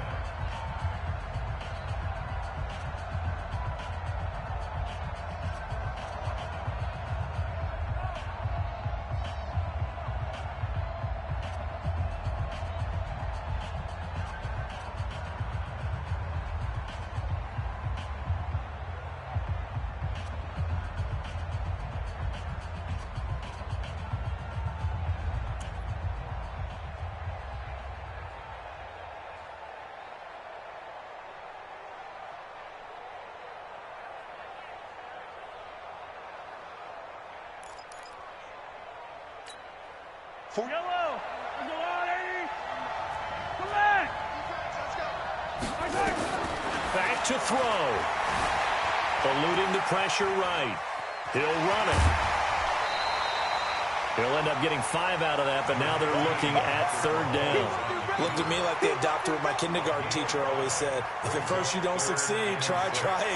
Yellow. Let's go on, 80. Come back. Back to throw. Eluding the pressure right. He'll run it. He'll end up getting 5 out of that, but now they're looking at 3rd down. Looked at me like they adopted what my kindergarten teacher always said. If at first you don't succeed, try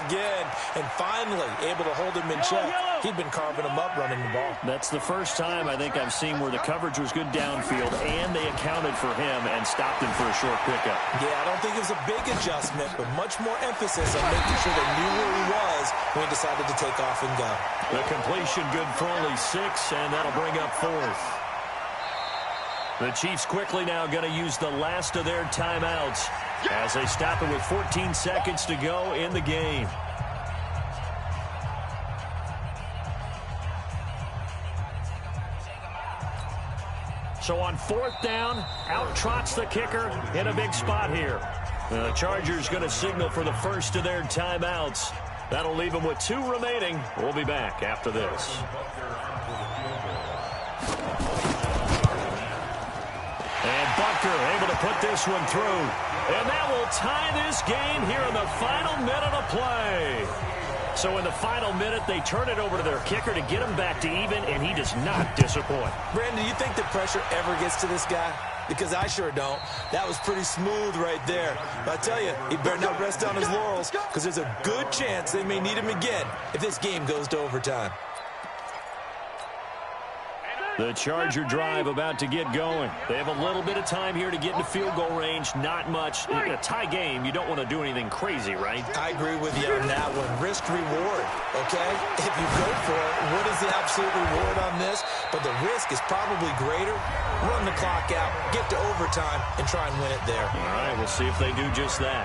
again. And finally, able to hold him in check. He'd been carving him up running the ball. That's the first time I think I've seen where the coverage was good downfield, and they accounted for him and stopped him for a short pickup. Yeah, I don't think it was a big adjustment, but much more emphasis on making sure they knew where he was when he decided to take off and go. The completion good for only 6, and that'll bring up 4th. The Chiefs quickly now going to use the last of their timeouts as they stop it with 14 seconds to go in the game. So on 4th down, out trots the kicker in a big spot here. The Chargers going to signal for the first of their timeouts. That'll leave them with 2 remaining. We'll be back after this. And Butker able to put this one through. And that will tie this game here in the final minute of play. So in the final minute, they turn it over to their kicker to get him back to even, and he does not disappoint. Brandon, do you think the pressure ever gets to this guy? Because I sure don't. That was pretty smooth right there. But I tell you, he better not rest on his laurels, because there's a good chance they may need him again if this game goes to overtime. The Charger drive about to get going. They have a little bit of time here to get into field goal range. Not much. In a tie game, you don't want to do anything crazy, right? I agree with you on that one. Risk reward, okay? If you go for it, what is the absolute reward on this? But the risk is probably greater. Run the clock out, get to overtime, and try and win it there. All right, we'll see if they do just that.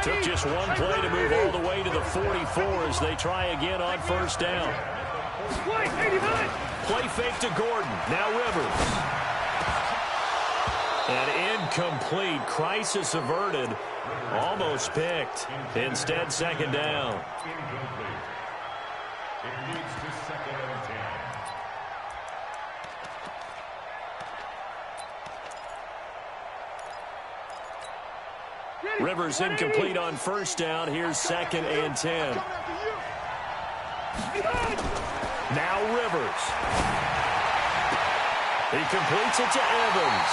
Took just one play to move all the way to the 44 as they try again on first down. Play fake to Gordon. Now Rivers. And incomplete. Crisis averted. Almost picked. Instead, second down. Incomplete. It leads to 2nd and 10. Rivers incomplete on first down. Here's 2nd and 10. Now Rivers. He completes it to Evans.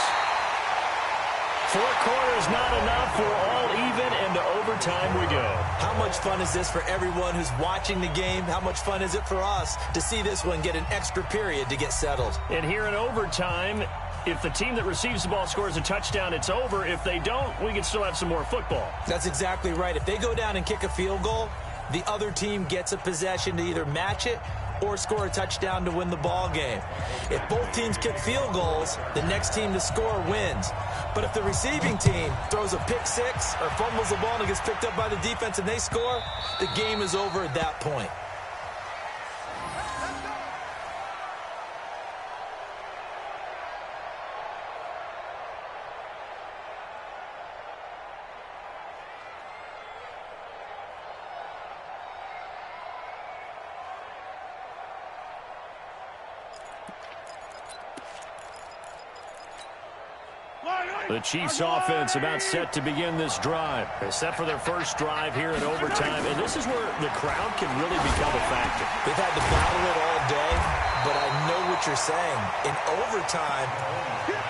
4 quarters not enough. We're all even, and to overtime we go. How much fun is this for everyone who's watching the game? How much fun is it for us to see this one get an extra period to get settled? And here in overtime, if the team that receives the ball scores a touchdown, it's over. If they don't, we can still have some more football. That's exactly right. If they go down and kick a field goal, the other team gets a possession to either match it or score a touchdown to win the ball game. If both teams kick field goals, the next team to score wins. But if the receiving team throws a pick six or fumbles the ball and it gets picked up by the defense and they score, the game is over at that point. The Chiefs offense about set to begin this drive. They're set for their first drive here in overtime, and this is where the crowd can really become a factor. They've had to battle it all day, but I know what you're saying. In overtime,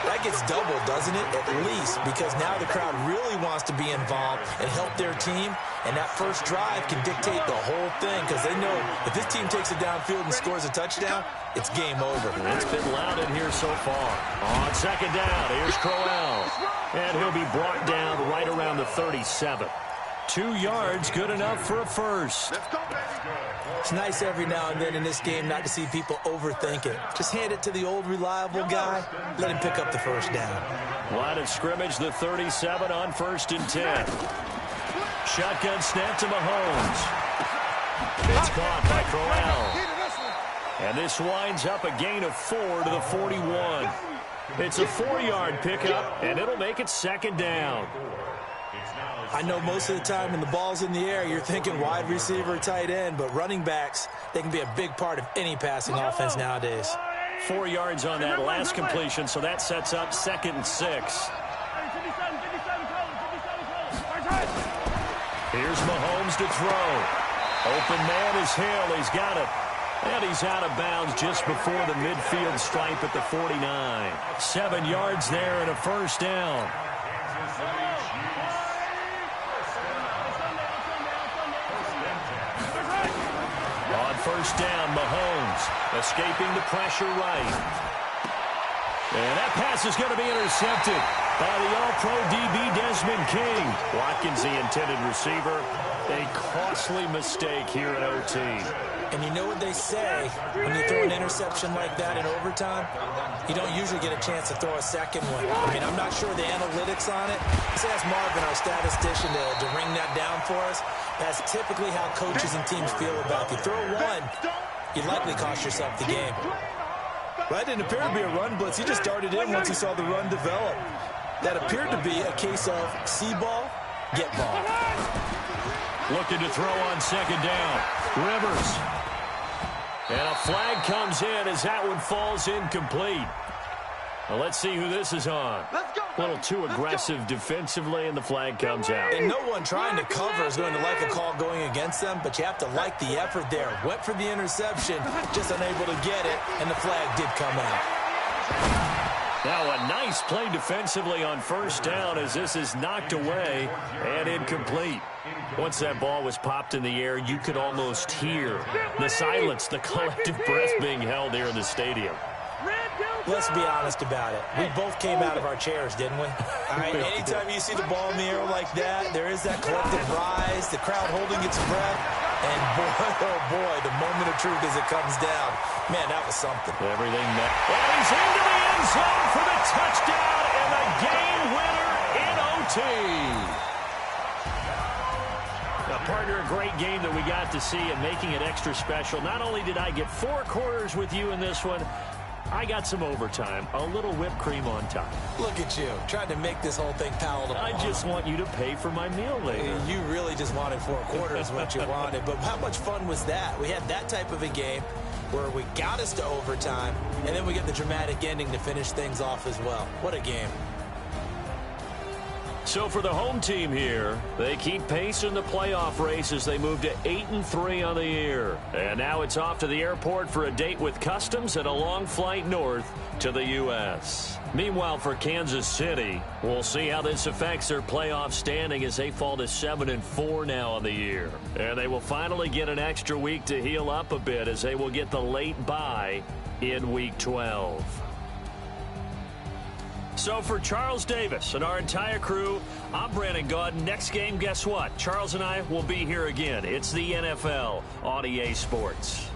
that gets doubled, doesn't it? At least, because now the crowd really wants to be involved and help their team, and that first drive can dictate the whole thing, because they know if this team takes it downfield and scores a touchdown, it's game over. It's been loud in here so far. On second down, here's Crowell. And he'll be brought down right around the 37. 2 yards, good enough for a first. It's nice every now and then in this game not to see people overthink it. Just hand it to the old reliable guy, let him pick up the first down. Line of scrimmage, the 37 on 1st and 10. Shotgun snap to Mahomes. It's caught by Crowell. And this winds up a gain of 4 to the 41. It's a 4-yard pickup, and it'll make it second down. I know most of the time when the ball's in the air, you're thinking wide receiver, tight end, but running backs, they can be a big part of any passing offense nowadays. 4 yards on that last completion, so that sets up 2nd and 6. Here's Mahomes to throw. Open man is Hill. He's got it. And he's out of bounds just before the midfield stripe at the 49. 7 yards there and a first down. On first down, Mahomes escaping the pressure right. And that pass is going to be intercepted by the All-Pro DB Desmond King. Watkins, the intended receiver. A costly mistake here at OT. And you know what they say, when you throw an interception like that in overtime, you don't usually get a chance to throw a second one. I mean, I'm not sure the analytics on it. Let's ask Marvin, our statistician, to ring that down for us. That's typically how coaches and teams feel about it. If you throw one, you likely cost yourself the game. Well, that didn't appear to be a run blitz. He just darted in once he saw the run develop. That appeared to be a case of see ball, get ball. Looking to throw on second down. Rivers. And a flag comes in as that one falls incomplete. Well, let's see who this is on. A little too aggressive defensively, and the flag comes out. And no one trying to cover is going to like a call going against them, but you have to like the effort there. Went for the interception, just unable to get it, and the flag did come out. Now a nice play defensively on first down as this is knocked away and incomplete. Once that ball was popped in the air, you could almost hear the silence, the collective breath being held here in the stadium. Let's be honest about it. We both came out of our chairs, didn't we? All right, anytime you see the ball in the air like that, there is that collective rise, the crowd holding its breath, and boy, oh boy, the moment of truth as it comes down. Man, that was something. Everything met. And he's into the end zone for the touchdown and the game winner in OT. Now, partner, a great game that we got to see and making it extra special. Not only did I get 4 quarters with you in this one, I got some overtime, a little whipped cream on top. Look at you, trying to make this whole thing palatable. I just want you to pay for my meal later. You really just wanted 4 quarters what you wanted. But how much fun was that? We had that type of a game where we got us to overtime, and then we get the dramatic ending to finish things off as well. What a game. So for the home team here, they keep pace in the playoff race as they move to 8-3 on the year. And now it's off to the airport for a date with Customs and a long flight north to the U.S. Meanwhile, for Kansas City, we'll see how this affects their playoff standing as they fall to 7-4 now on the year. And they will finally get an extra week to heal up a bit as they will get the late bye in Week 12. So for Charles Davis and our entire crew, I'm Brandon Gaudin. Next game, guess what? Charles and I will be here again. It's the NFL on EA Sports.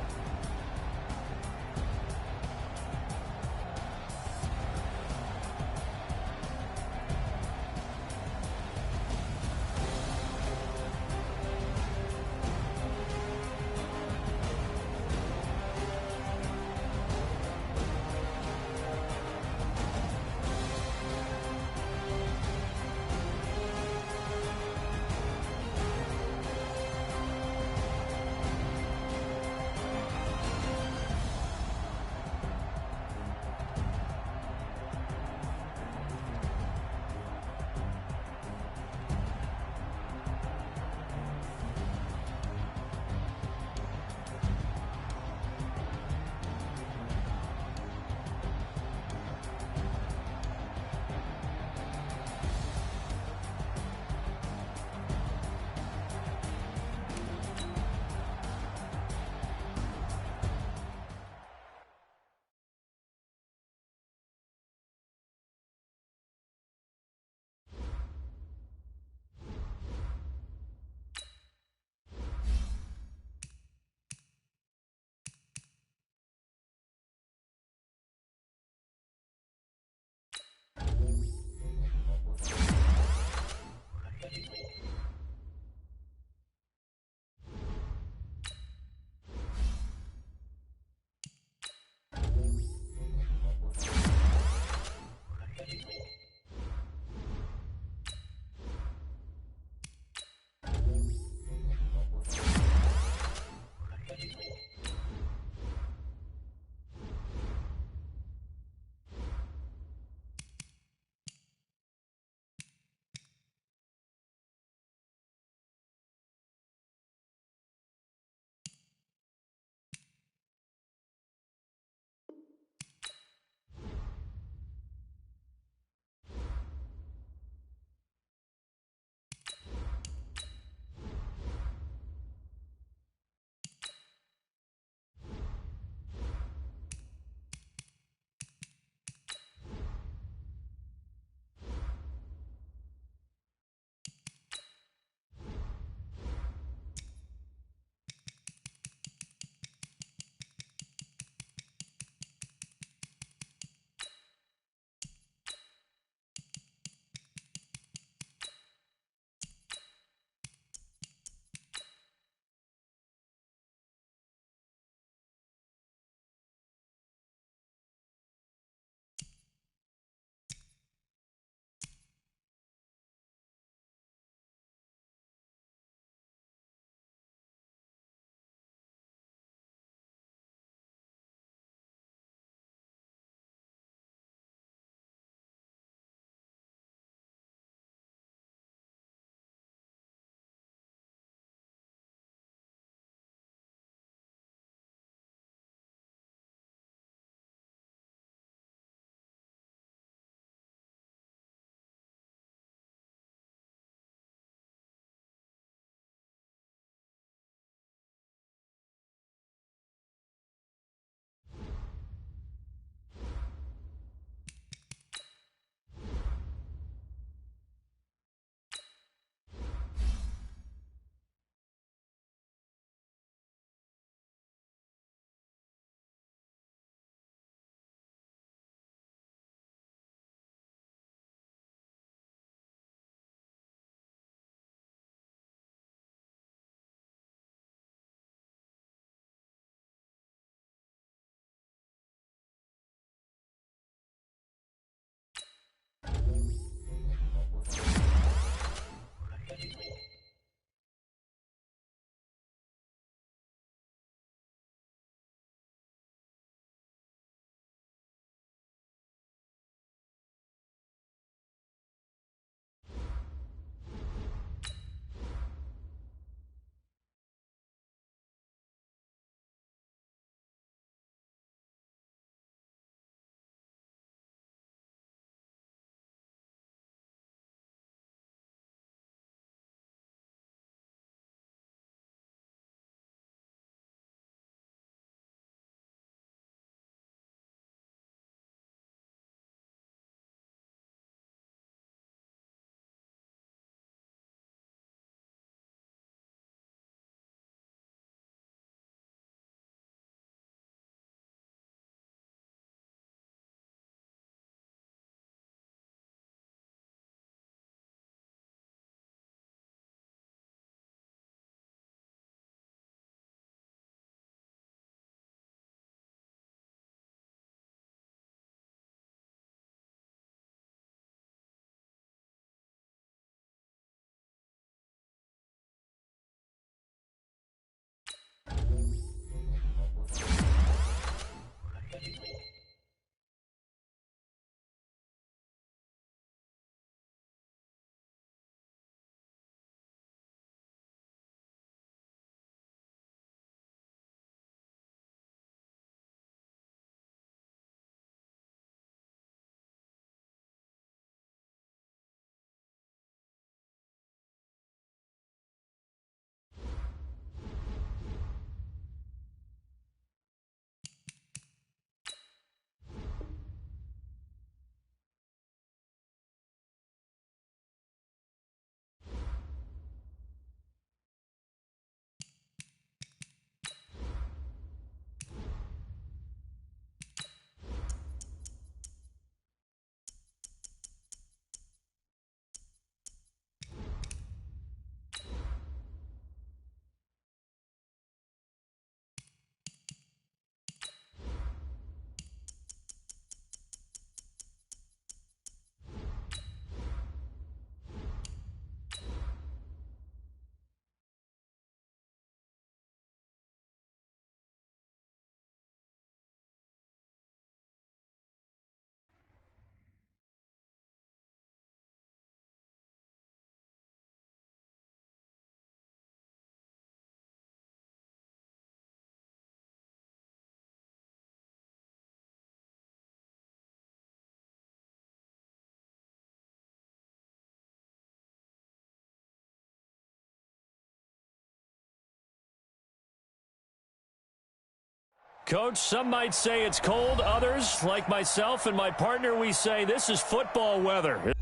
Coach, some might say it's cold. Others, like myself and my partner, we say this is football weather.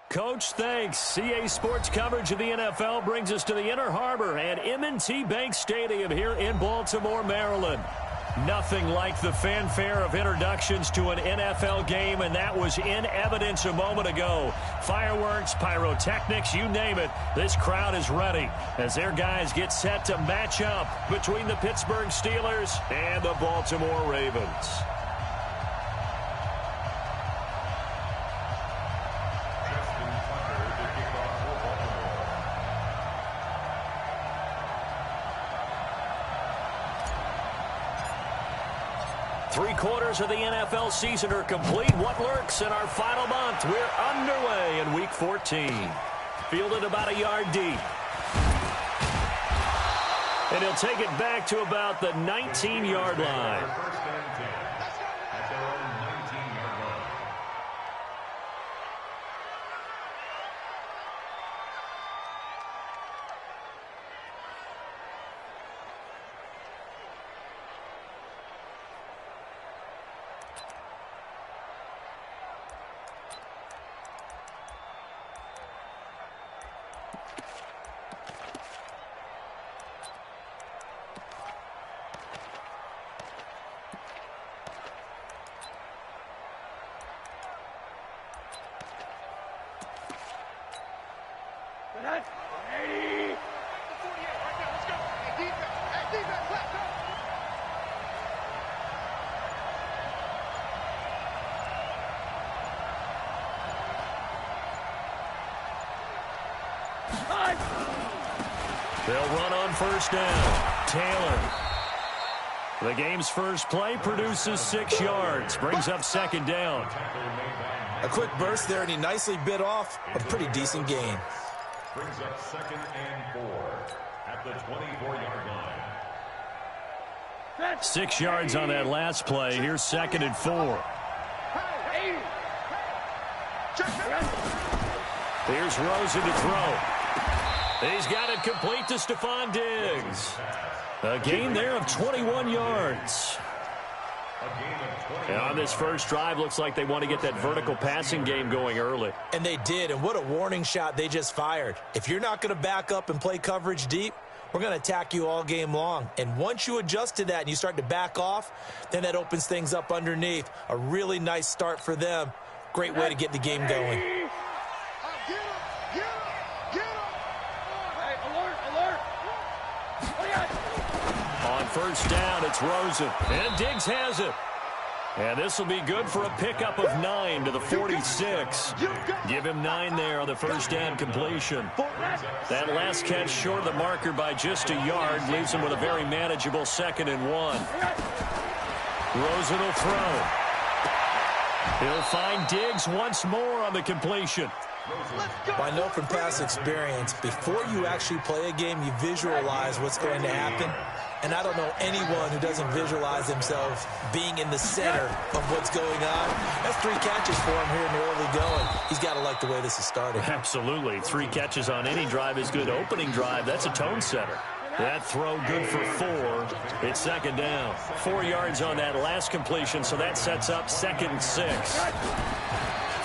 Coach, thanks. CA Sports coverage of the NFL brings us to the Inner Harbor and M&T Bank Stadium here in Baltimore, Maryland. Nothing like the fanfare of introductions to an NFL game, and that was in evidence a moment ago. Fireworks, pyrotechnics, you name it. This crowd is ready as their guys get set to match up between the Pittsburgh Steelers and the Baltimore Ravens. 3/4 of the NFL season are complete. What lurks in our final month? We're underway in Week 14. Fielded about a yard deep. And he'll take it back to about the 19-yard line. First and 10 at their own 19-yard line. They'll run on first down. Taylor. The game's first play produces 6 yards. Brings up second down. A quick burst there, and he nicely bit off a pretty decent gain. Brings up 2nd and 4 at the 24-yard line. 6 yards on that last play. Here's 2nd and 4. Here's Rosen to throw. He's got it complete to Stephon Diggs. A gain there of 21 yards. And on this first drive, looks like they want to get that vertical passing game going early. And they did, and what a warning shot they just fired. If you're not going to back up and play coverage deep, we're going to attack you all game long. And once you adjust to that and you start to back off, then that opens things up underneath. A really nice start for them. Great way to get the game going. On first down, it's Rosen. And Diggs has it. And this will be good for a pickup of 9 to the 46. Give him 9 there on the first down completion. That last catch short of the marker by just a yard leaves him with a very manageable 2nd and 1. Rosen will throw. He'll find Diggs once more on the completion. I know from past experience, before you actually play a game, you visualize what's going to happen. And I don't know anyone who doesn't visualize themselves being in the center of what's going on. That's 3 catches for him here in the early going. He's got to like the way this is starting. Absolutely. 3 catches on any drive is good. Opening drive, that's a tone setter. That throw good for 4. It's 2nd down. 4 yards on that last completion, so that sets up 2nd and 6.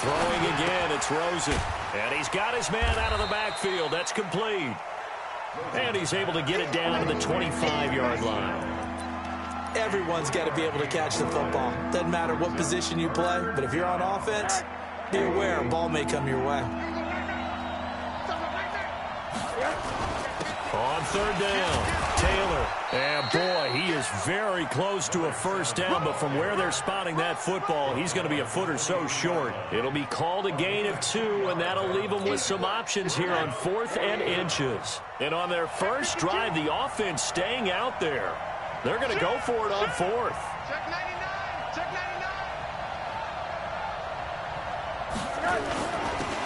Throwing again, it's Rosen. And he's got his man out of the backfield. That's complete. And he's able to get it down to the 25-yard line. Everyone's got to be able to catch the football. Doesn't matter what position you play, but if you're on offense, be aware a ball may come your way. On 3rd down, Taylor. And boy, he is very close to a first down, but from where they're spotting that football, he's going to be a foot or so short. It'll be called a gain of 2, and that'll leave them with some options here on 4th and inches. And on their first drive, the offense staying out there. They're going to go for it on 4th. Check 99. Check 99.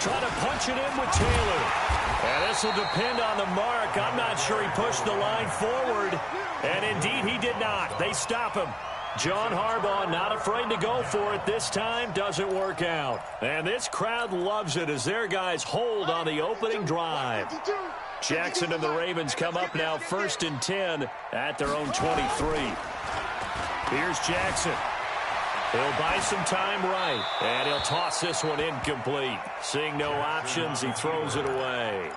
Trying to punch it in with Taylor. And this will depend on the mark. I'm not sure he pushed the line forward. And indeed, he did not. They stop him. John Harbaugh not afraid to go for it this time. Doesn't work out. And this crowd loves it as their guys hold on the opening drive. Jackson and the Ravens come up now 1st and 10 at their own 23. Here's Jackson. He'll buy some time right, and he'll toss this one incomplete. Seeing no options, he throws it away.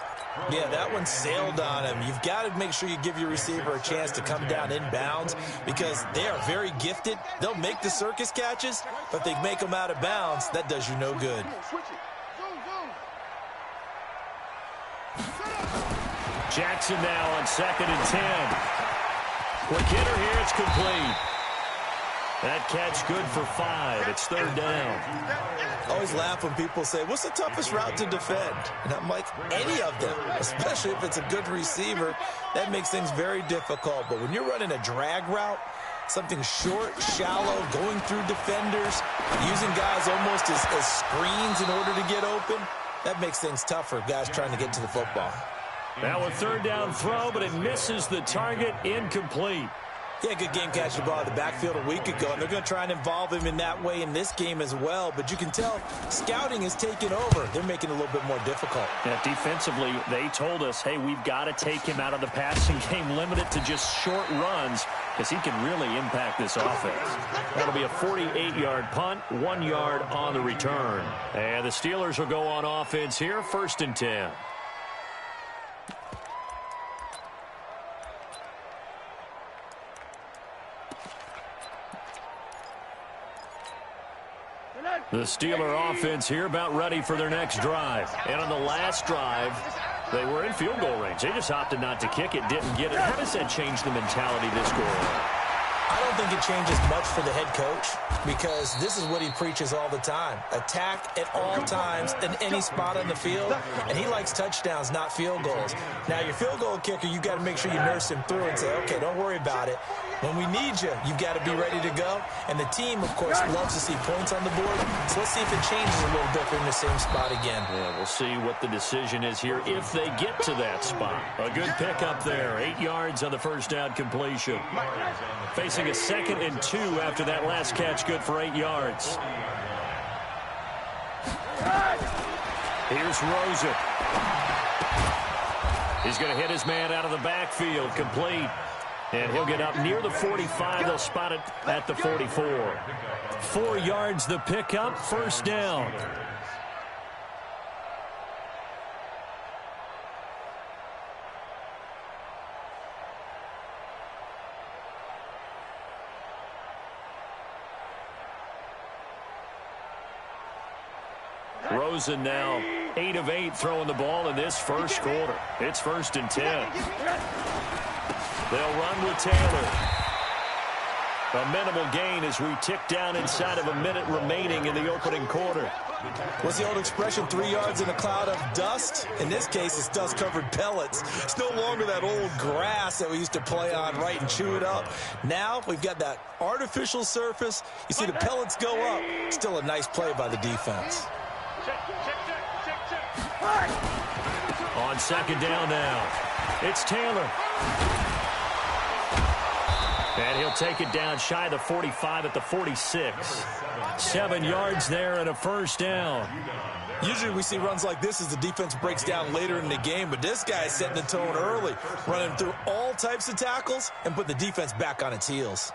Yeah, that one sailed on him. You've got to make sure you give your receiver a chance to come down inbounds because they are very gifted. They'll make the circus catches, but they make them out of bounds. That does you no good. Jackson now on 2nd and 10. Quick hitter here, it's complete. That catch good for 5. It's 3rd down. I always laugh when people say, what's the toughest route to defend? And I'm like, any of them, especially if it's a good receiver. That makes things very difficult. But when you're running a drag route, something short, shallow, going through defenders, using guys almost as screens in order to get open, that makes things tougher, guys trying to get to the football. Now a 3rd down throw, but it misses the target, incomplete. Yeah, good game catching the ball in the backfield a week ago, and they're going to try and involve him in that way in this game as well. But you can tell scouting is taking over. They're making it a little bit more difficult. Yeah, defensively, they told us, hey, we've got to take him out of the passing game, limit it to just short runs, because he can really impact this offense. That'll be a 48-yard punt, 1 yard on the return. And the Steelers will go on offense here, 1st and 10. The Steeler offense here about ready for their next drive. And on the last drive, they were in field goal range. They just opted not to kick it, didn't get it. How does that change the mentality this go on? I don't think it changes much for the head coach because this is what he preaches all the time. Attack at all times in any spot on the field, and he likes touchdowns, not field goals. Now, your field goal kicker, you got to make sure you nurse him through and say, okay, don't worry about it. When we need you, you've got to be ready to go. And the team, of course, loves to see points on the board. So let's see if it changes a little bit in the same spot again. Yeah, we'll see what the decision is here if they get to that spot. A good pickup there. 8 yards on the first down completion. Facing a 2nd and 2 after that last catch, good for 8 yards. Here's Rosen. He's going to hit his man out of the backfield, complete. And he'll get up near the 45. They'll spot it at the 44. 4 yards the pickup, first down. Rosen now 8 of 8 throwing the ball in this first quarter. It's 1st and 10. They'll run with Taylor. A minimal gain as we tick down inside of a minute remaining in the opening quarter. What's the old expression, 3 yards in a cloud of dust? In this case, it's dust-covered pellets. It's no longer that old grass that we used to play on, right, and chew it up. Now we've got that artificial surface. You see the pellets go up. Still a nice play by the defense. On 2nd down now, it's Taylor. And he'll take it down shy of the 45 at the 46. 7 yards there and a first down. Usually we see runs like this as the defense breaks down later in the game, but this guy is setting the tone early, running through all types of tackles and put the defense back on its heels.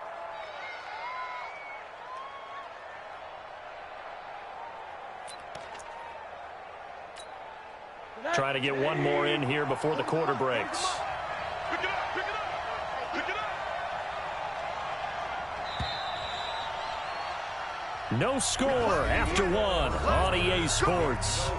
Trying to get one more in here before the quarter breaks. No score after one on EA Sports.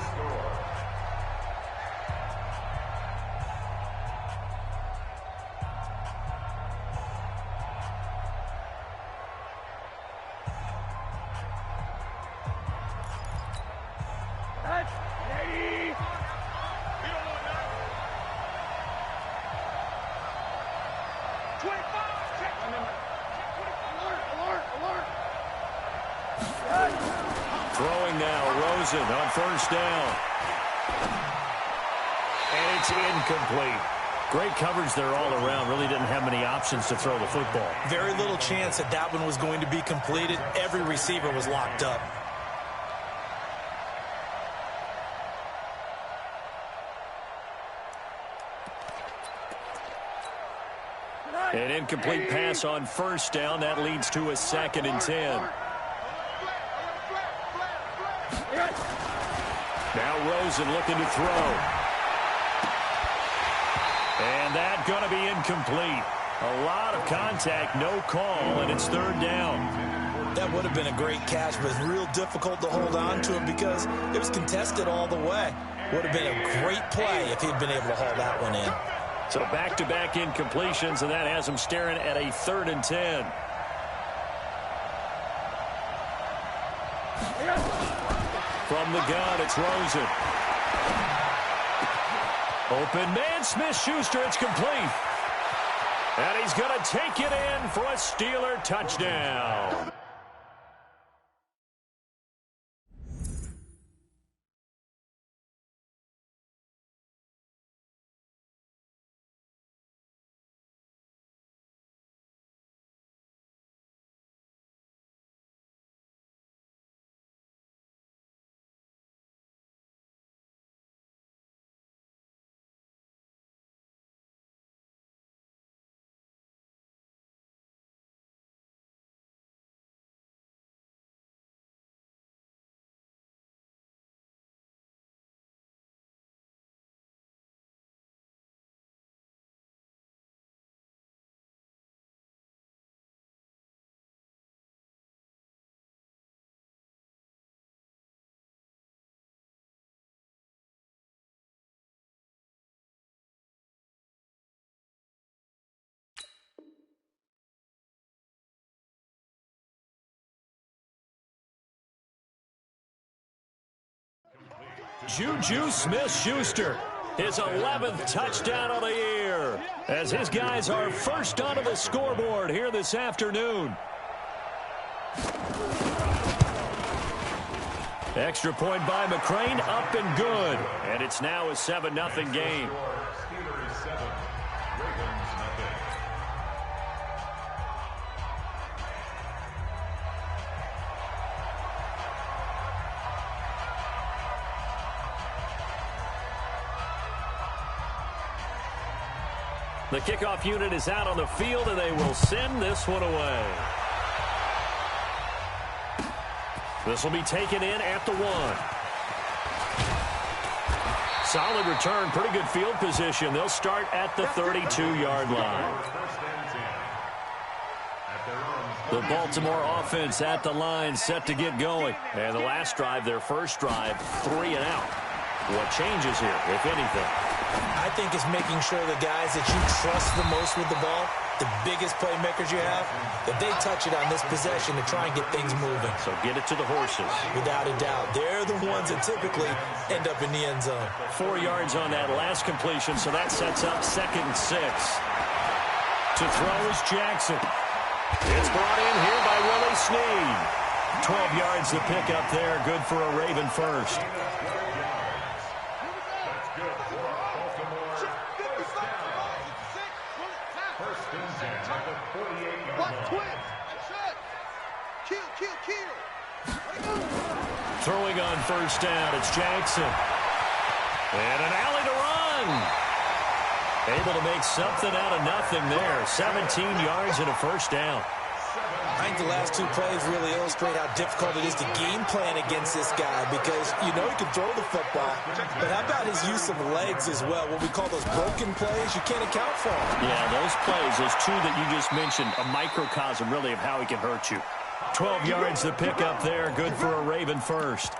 Throwing now, Rosen on first down. And it's incomplete. Great coverage there all around. Really didn't have many options to throw the football. Very little chance that that one was going to be completed. Every receiver was locked up. An incomplete pass on first down. That leads to a 2nd and 10. Now Rosen looking to throw. And that going to be incomplete. A lot of contact, no call, and it's 3rd down. That would have been a great catch, but real difficult to hold on to him because it was contested all the way. Would have been a great play if he'd been able to haul that one in. So back-to-back incompletions, and that has him staring at a 3rd and 10. From the gun, it's Rosen. Open man, Smith-Schuster, it's complete. And he's going to take it in for a Steeler touchdown. Juju Smith-Schuster, his 11th touchdown of the year, as his guys are first onto the scoreboard here this afternoon. Extra point by McCrane, up and good. And it's now a 7-0 game. Steelers 7, Ravens nothing. The kickoff unit is out on the field, and they will send this one away. This will be taken in at the 1. Solid return, pretty good field position. They'll start at the 32-yard line. The Baltimore offense at the line, set to get going. And the last drive, their first drive, 3 and out. What changes here, if anything? I think it's making sure the guys that you trust the most with the ball, the biggest playmakers you have, that they touch it on this possession to try and get things moving. So get it to the horses. Without a doubt. They're the ones that typically end up in the end zone. 4 yards on that last completion, so that sets up 2nd and 6. To throw is Jackson. It's brought in here by Willie Snead. 12 yards to pick up there. Good for a Raven first. Throwing on first down, it's Jackson. And an alley to run. Able to make something out of nothing there. 17 yards and a first down. I think the last 2 plays really illustrate how difficult it is to game plan against this guy because you know he can throw the football, but how about his use of legs as well? What we call those broken plays, you can't account for them. Yeah, those plays, those 2 that you just mentioned, a microcosm really of how he can hurt you. 12 yards to pick up there. Good for a Raven first.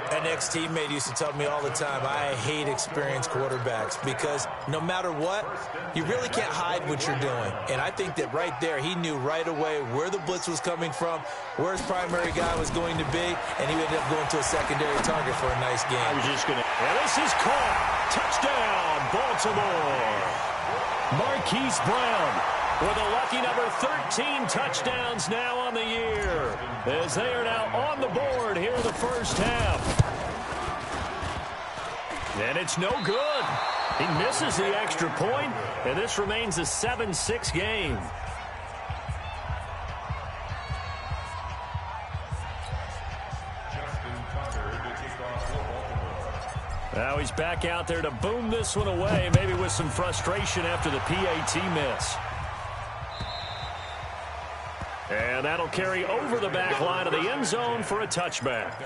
An ex-teammate used to tell me all the time, I hate experienced quarterbacks because no matter what, you really can't hide what you're doing. And I think that right there, he knew right away where the blitz was coming from, where his primary guy was going to be, and he ended up going to a secondary target for a nice game. I was just going to... And this is caught. Touchdown, Baltimore. Marquise Brown with a lucky number 13 touchdowns now on the year, as they are now on the board here in the first half. And it's no good. He misses the extra point, and this remains a 7-6 game. Now he's back out there to boom this one away, maybe with some frustration after the PAT miss. And that'll carry over the back line of the end zone for a touchback.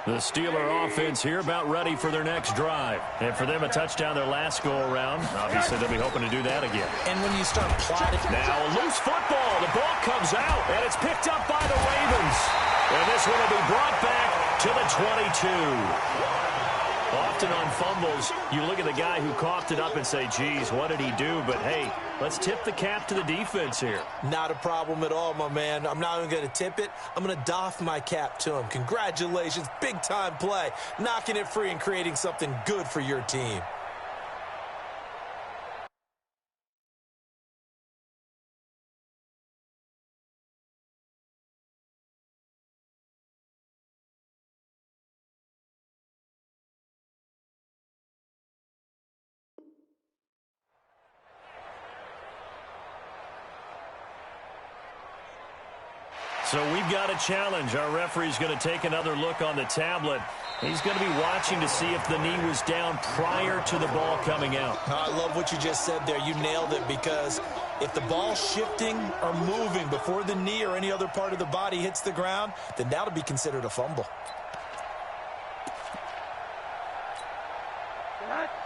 The Steeler offense here about ready for their next drive. And for them, a touchdown their last go-around. Obviously, they'll be hoping to do that again. And when you start plotting... Now, a loose football. The ball comes out, and it's picked up by the Ravens. And this one will be brought back to the 22. Often on fumbles, you look at the guy who coughed it up and say, geez, what did he do? But, hey, let's tip the cap to the defense here. Not a problem at all, my man. I'm not even going to tip it. I'm going to doff my cap to him. Congratulations. Big-time play. Knocking it free and creating something good for your team. So we've got a challenge. Our referee's going to take another look on the tablet. He's going to be watching to see if the knee was down prior to the ball coming out. I love what you just said there. You nailed it, because if the ball's shifting or moving before the knee or any other part of the body hits the ground, then that'll be considered a fumble.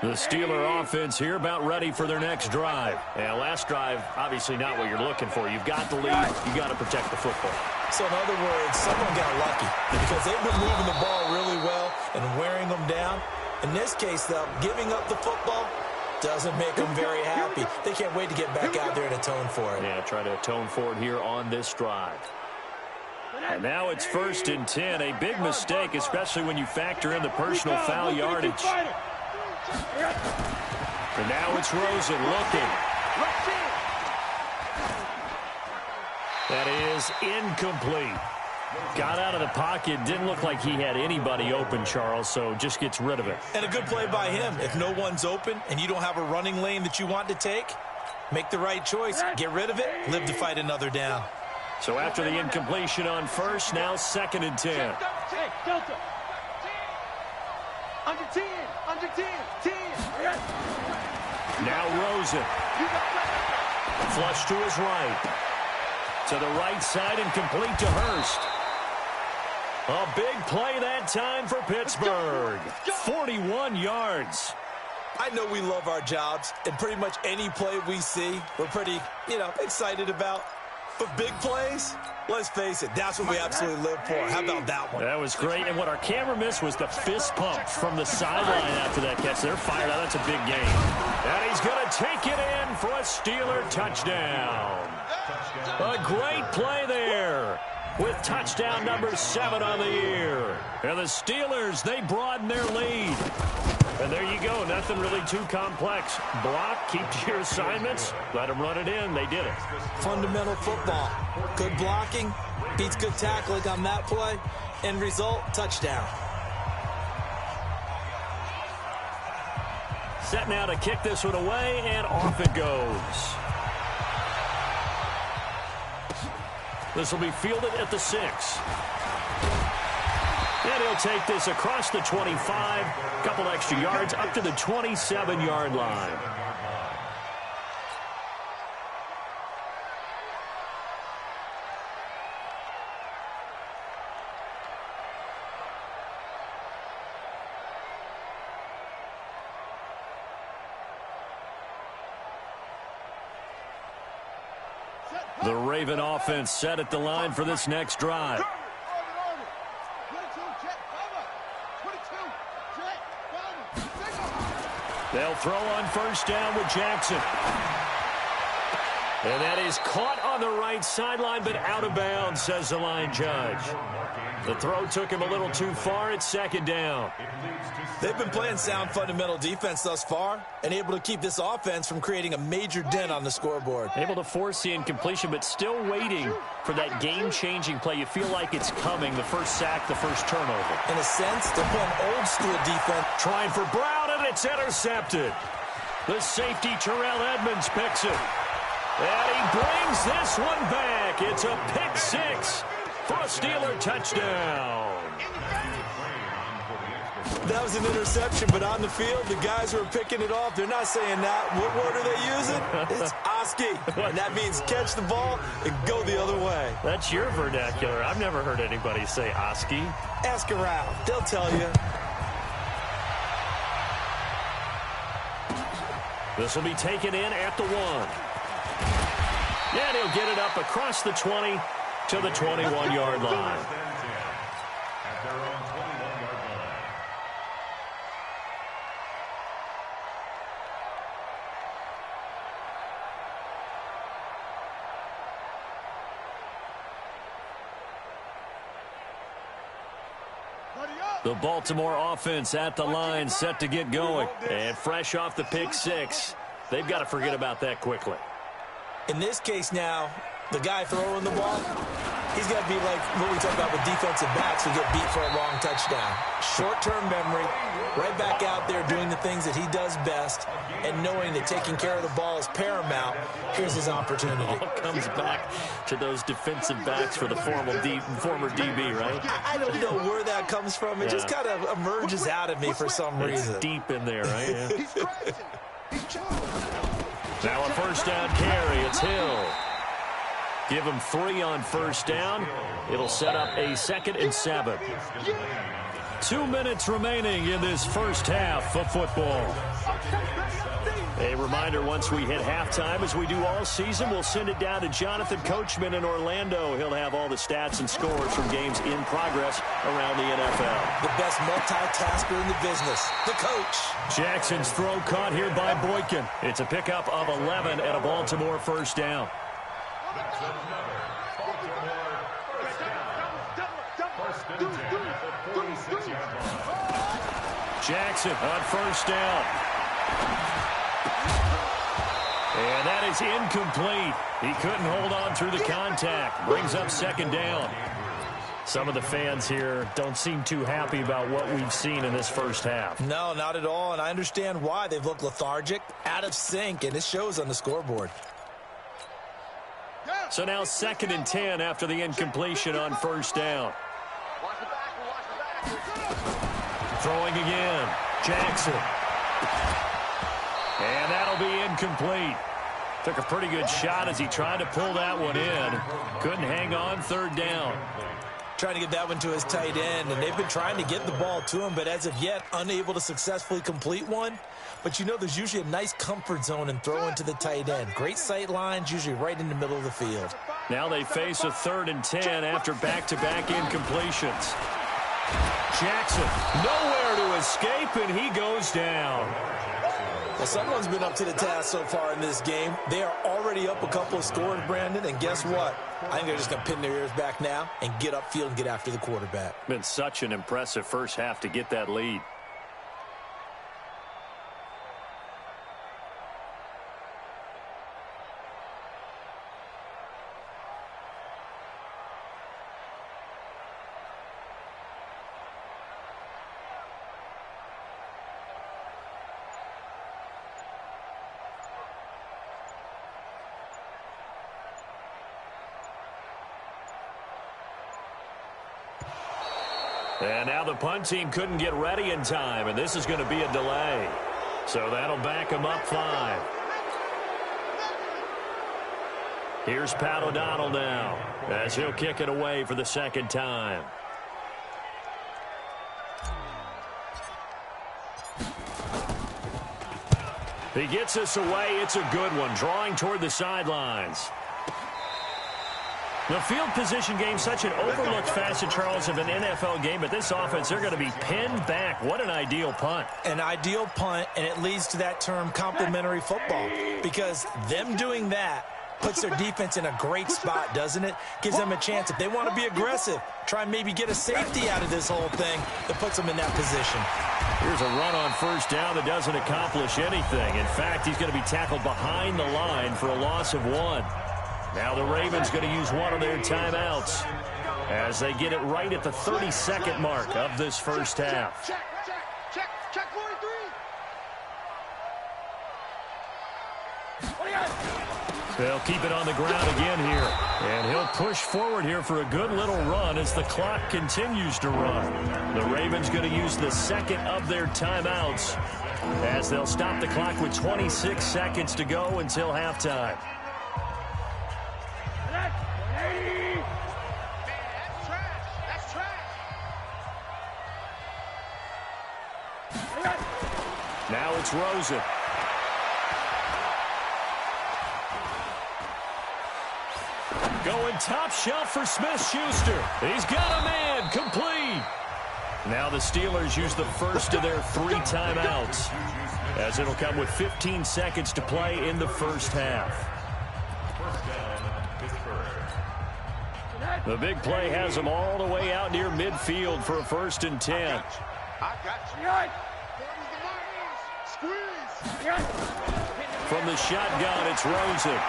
The Steeler offense here about ready for their next drive. And last drive, obviously not what you're looking for. You've got the lead. You've got to protect the football. So in other words, someone got lucky because they've been moving the ball really well and wearing them down. In this case, though, giving up the football doesn't make them very happy. They can't wait to get back out there and atone for it. Yeah, try to atone for it here on this drive. And now it's 1st and 10. A big mistake, especially when you factor in the personal foul yardage. And now it's Rosen looking. That is incomplete. Got out of the pocket. Didn't look like he had anybody open, Charles, so just gets rid of it. And a good play by him. If no one's open and you don't have a running lane that you want to take, make the right choice. Get rid of it. Live to fight another down. So after the incompletion on 1st, now 2nd and 10. Hey, Delta. Under 10. Under 10. 10. Now Rosen. Flush to his right. To the right side and complete to Hurst. A big play that time for Pittsburgh. 41 yards. I know we love our jobs, and pretty much any play we see, we're pretty, excited about. But big plays, let's face it, that's what we absolutely live for. How about that one? That was great, and what our camera missed was the fist pump from the sideline after that catch. They're fired out. That's a big game. And he's going to take it in for a Steeler touchdown. A great play there with touchdown number 7 on the year. And the Steelers, they broaden their lead. And there you go. Nothing really too complex. Block, keep to your assignments, let them run it in. They did it. Fundamental football. Good blocking, beats good tackling on that play. End result, touchdown. Set now to kick this one away, and off it goes. This will be fielded at the 6. And he'll take this across the 25, couple extra yards up to the 27-yard line. The Raven offense set at the line for this next drive. They'll throw on 1st down with Jackson. And that is caught on the right sideline, but out of bounds, says the line judge. The throw took him a little too far. It's 2nd down. They've been playing sound fundamental defense thus far and able to keep this offense from creating a major dent on the scoreboard. Able to force the incompletion, but still waiting for that game-changing play. You feel like it's coming, the first sack, the first turnover. In a sense, they're playing old-school defense. Trying for Brown, and it's intercepted. The safety, Terrell Edmonds, picks it. And he brings this one back. It's a pick 6 for a Steeler touchdown. That was an interception, but on the field, the guys who are picking it off, they're not saying that. What word are they using? It's Oski, and that means catch the ball and go the other way. That's your vernacular. I've never heard anybody say Oski. Ask around. They'll tell you. This will be taken in at the 1. And he'll get it up across the 20 to the 21-yard line. The Baltimore offense at the line, set to get going. And fresh off the pick 6, they've got to forget about that quickly. In this case now, the guy throwing the ball, he's got to be like what we talk about with defensive backs who get beat for a long touchdown. Short-term memory, right back out there doing the things that he does best, and knowing that taking care of the ball is paramount. Here's his opportunity. All comes back to those defensive backs for the former DB, right? I don't know where that comes from. It just kind of emerges out of me for some reason. It's deep in there, right? Yeah. Now a 1st down carry. It's Hill. Give him 3 on 1st down. It'll set up a 2nd and 7. 2 minutes remaining in this first half of football. A reminder, once we hit halftime, as we do all season, we'll send it down to Jonathan Coachman in Orlando. He'll have all the stats and scores from games in progress around the NFL. The best multitasker in the business, the coach. Jackson's throw caught here by Boykin. It's a pickup of 11 and a Baltimore first down. That's another Baltimore first down. First and 10 at the 46-yard line. Jackson on first down. And that is incomplete. He couldn't hold on through the contact. Brings up second down. Some of the fans here don't seem too happy about what we've seen in this first half. No, not at all, and I understand why. They've looked lethargic, out of sync, and it shows on the scoreboard. So now 2nd and 10 after the incompletion on first down. Throwing again. Jackson. And that'll be incomplete. Took a pretty good shot as he tried to pull that one in. Couldn't hang on, 3rd down. Trying to get that one to his tight end, and they've been trying to get the ball to him, but as of yet, unable to successfully complete one. But you know there's usually a nice comfort zone in throwing to the tight end. Great sight lines, usually right in the middle of the field. Now they face a 3rd and 10 after back-to-back incompletions. Jackson, nowhere to escape, and he goes down. Well, someone's been up to the task so far in this game. They are already up a couple of scores, Brandon, and guess what? I think they're just going to pin their ears back now and get upfield and get after the quarterback. Been such an impressive first half to get that lead. And now the punt team couldn't get ready in time, and this is going to be a delay. So that'll back them up 5. Here's Pat O'Donnell now, as he'll kick it away for the 2nd time. He gets us away. It's a good one, drawing toward the sidelines. The field position game, such an overlooked facet, Charles, of an NFL game. But this offense, they're going to be pinned back. What an ideal punt. An ideal punt, and it leads to that term complementary football. Because them doing that puts their defense in a great spot, doesn't it? Gives them a chance. If they want to be aggressive, try and maybe get a safety out of this whole thing that puts them in that position. Here's a run on first down that doesn't accomplish anything. In fact, he's going to be tackled behind the line for a loss of 1. Now the Ravens going to use one of their timeouts as they get it right at the 32nd mark of this first half. Check 43. They'll keep it on the ground again here. And he'll push forward here for a good little run as the clock continues to run. The Ravens going to use the 2nd of their timeouts as they'll stop the clock with 26 seconds to go until halftime. Now it's Rosen. Going top shelf for Smith-Schuster. He's got a man. Complete. Now the Steelers use the first of their 3 timeouts, as it'll come with 15 seconds to play in the first half. The big play has them all the way out near midfield for a 1st and 10. I got you. From the shotgun, it's Rosen.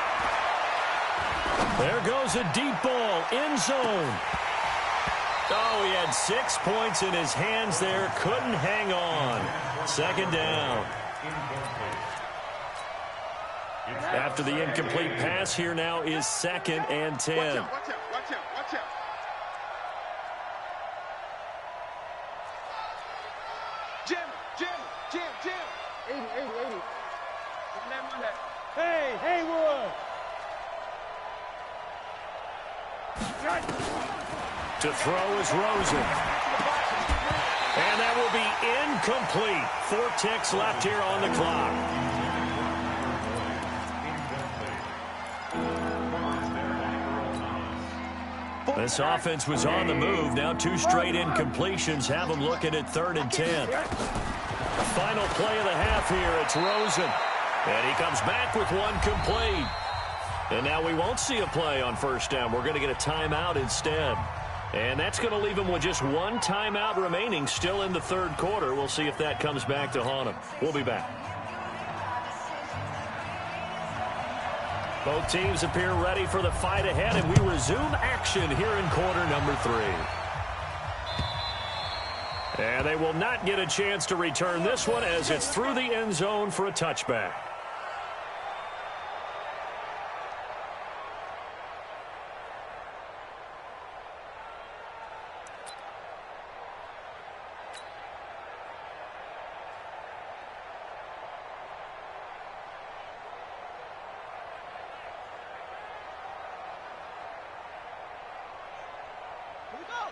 There goes a deep ball, end zone. Oh, he had 6 points in his hands there. Couldn't hang on. 2nd down. After the incomplete pass, here now is 2nd and 10. Watch out. Jim. 80. Hey, Haywood. To throw is Rosen. And that will be incomplete. 4 ticks left here on the clock. This offense was on the move. Now 2 straight incompletions have them looking at 3rd and 10. Final play of the half here. It's Rosen. And he comes back with 1 complete. And now we won't see a play on 1st down. We're going to get a timeout instead. And that's going to leave him with just 1 timeout remaining still in the 3rd quarter. We'll see if that comes back to haunt him. We'll be back. Both teams appear ready for the fight ahead, and we resume action here in quarter number 3. And they will not get a chance to return this one as it's through the end zone for a touchback.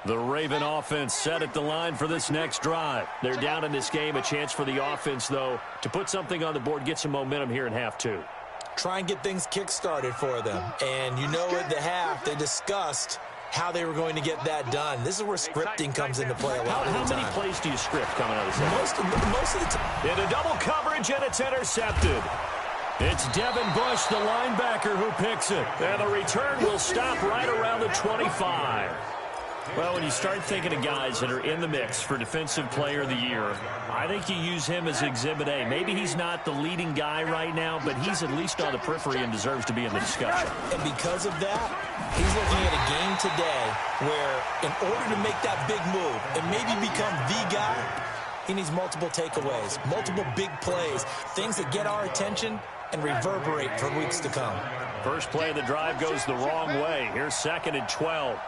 The Raven offense set at the line for this next drive. They're down in this game. A chance for the offense, though, to put something on the board, get some momentum here in half 2. Try and get things kick-started for them. And you know at the half, they discussed how they were going to get that done. This is where scripting comes into play a lot of the time. How many plays do you script coming out of the second? Most of the time. Into double coverage, and it's intercepted. It's Devin Bush, the linebacker, who picks it. And the return will stop right around the 25. Well, when you start thinking of guys that are in the mix for Defensive Player of the Year, I think you use him as Exhibit A. Maybe he's not the leading guy right now, but he's at least on the periphery and deserves to be in the discussion. And because of that, he's looking at a game today where in order to make that big move and maybe become the guy, he needs multiple takeaways, multiple big plays, things that get our attention and reverberate for weeks to come. First play of the drive goes the wrong way. Here's 2nd and 12.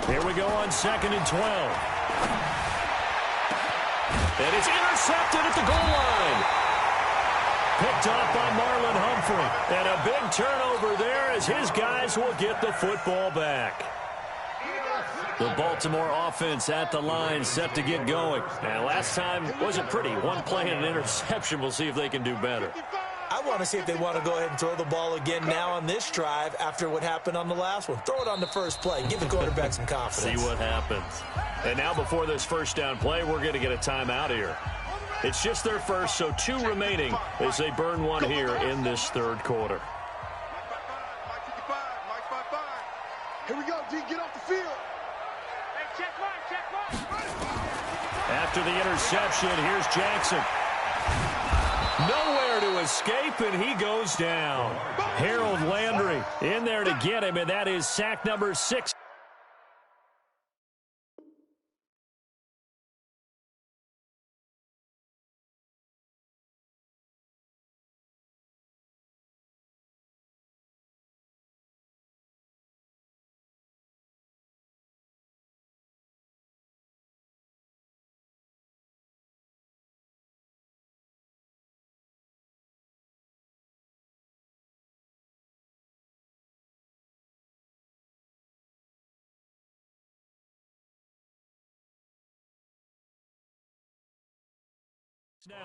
Here we go on 2nd and 12. And it's intercepted at the goal line. Picked up by Marlon Humphrey. And a big turnover there as his guys will get the football back. The Baltimore offense at the line set to get going. And last time wasn't pretty. 1 play and an interception. We'll see if they can do better. I want to see if they want to go ahead and throw the ball again now on this drive after what happened on the last one. Throw it on the first play. Give the quarterback some confidence. See what happens. And now before this 1st down play, we're going to get a timeout here. It's just their first, so 2 remaining as they burn 1 here in this 3rd quarter. Here we go, D. Get off the field. Hey, check mark. After the interception, here's Jackson. Nowhere to escape, and he goes down. Harold Landry in there to get him, and that is sack number 6.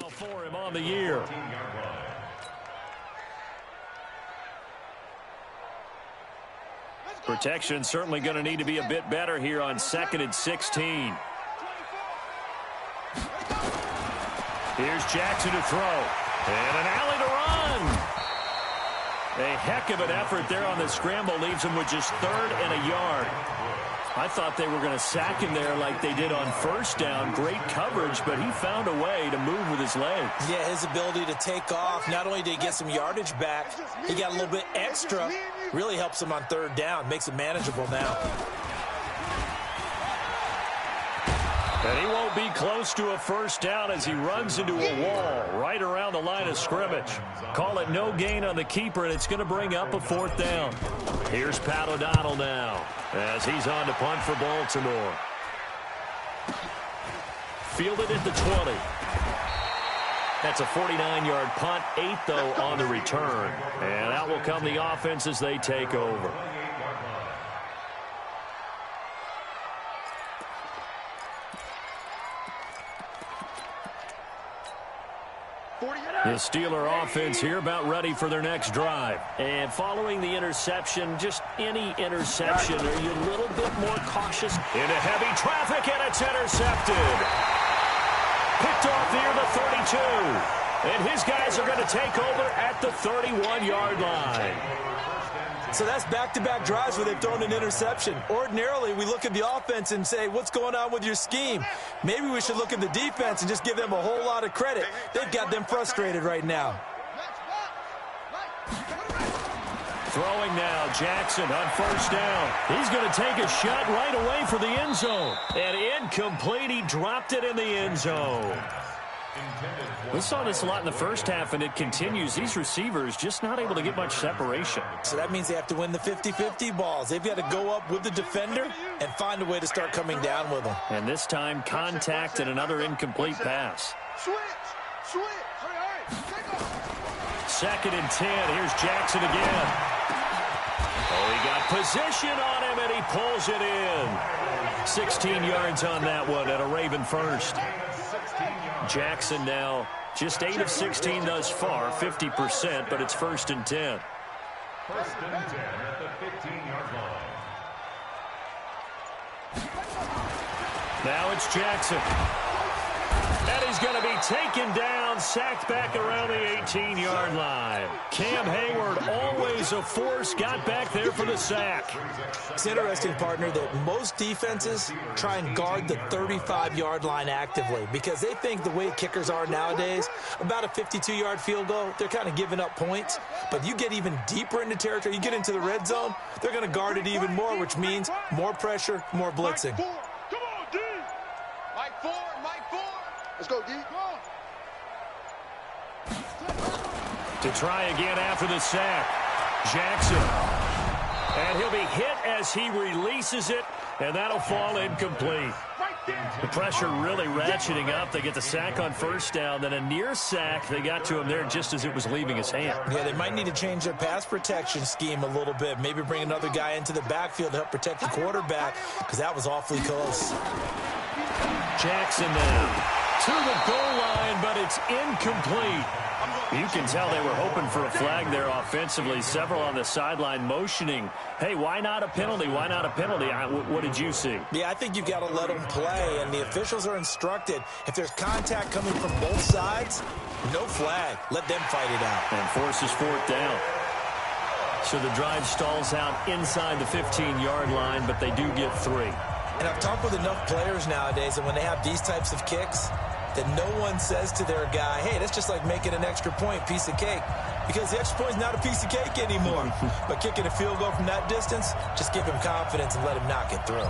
Now for him on the year. Protection certainly going to need to be a bit better here on 2nd and 16. Here's Jackson to throw. And an alley to run. A heck of an effort there on the scramble leaves him with just 3rd and a yard. I thought they were going to sack him there like they did on 1st down. Great coverage, but he found a way to move with his legs. Yeah, his ability to take off, not only did he get some yardage back, he got a little bit extra. Really helps him on 3rd down, makes it manageable now. And he won't be close to a 1st down as he runs into a wall right around the line of scrimmage. Call it no gain on the keeper, and it's going to bring up a 4th down. Here's Pat O'Donnell now as he's on to punt for Baltimore. Fielded at the 20. That's a 49-yard punt, 8 though on the return. And out will come the offense as they take over. The Steeler offense here about ready for their next drive. And following the interception, just any interception, are you a little bit more cautious? Into heavy traffic, and it's intercepted. Picked off near the 32. And his guys are going to take over at the 31-yard line. So that's back-to-back drives where they've thrown an interception. Ordinarily, we look at the offense and say, what's going on with your scheme? Maybe we should look at the defense and just give them a whole lot of credit. They've got them frustrated right now. Throwing now, Jackson on first down. He's going to take a shot right away for the end zone. And incomplete, he dropped it in the end zone. We saw this a lot in the first half, and it continues. These receivers just not able to get much separation. So that means they have to win the 50-50 balls. They've got to go up with the defender and find a way to start coming down with them. And this time, contact and another incomplete pass. Switch. Take off. 2nd and 10. Here's Jackson again. Oh, he got position on him, and he pulls it in. 16 yards on that one at a Raven first. Jackson now just 8 of 16 thus far, 50%, but it's 1st and 10. 1st and 10 at the 15-yard line. Now it's Jackson. And he's going to be taken down, sacked back around the 18-yard line. Cam Hayward, always a force, got back there for the sack. It's interesting, partner, that most defenses try and guard the 35-yard line actively because they think the way kickers are nowadays, about a 52-yard field goal, they're kind of giving up points. But you get even deeper into territory, you get into the red zone, they're going to guard it even more, which means more pressure, more blitzing. Come on, D. Mike 4. Let's go, D. To try again after the sack. Jackson. And he'll be hit as he releases it, and that'll fall incomplete. The pressure really ratcheting up. They get the sack on first down, then a near sack. They got to him there just as it was leaving his hand. Yeah, they might need to change their pass protection scheme a little bit. Maybe bring another guy into the backfield to help protect the quarterback because that was awfully close. Jackson now to the goal line, but it's incomplete. You can tell they were hoping for a flag there offensively. Several on the sideline motioning, hey, why not a penalty? Why not a penalty? What did you see? Yeah, I think you've got to let them play, and the officials are instructed. If there's contact coming from both sides, no flag. Let them fight it out. And forces 4th down. So the drive stalls out inside the 15-yard line, but they do get 3. And I've talked with enough players nowadays, and when they have these types of kicks, that no one says to their guy, hey, that's just like making an extra point, piece of cake. Because the extra point is not a piece of cake anymore. But kicking a field goal from that distance, just give him confidence and let him knock it through.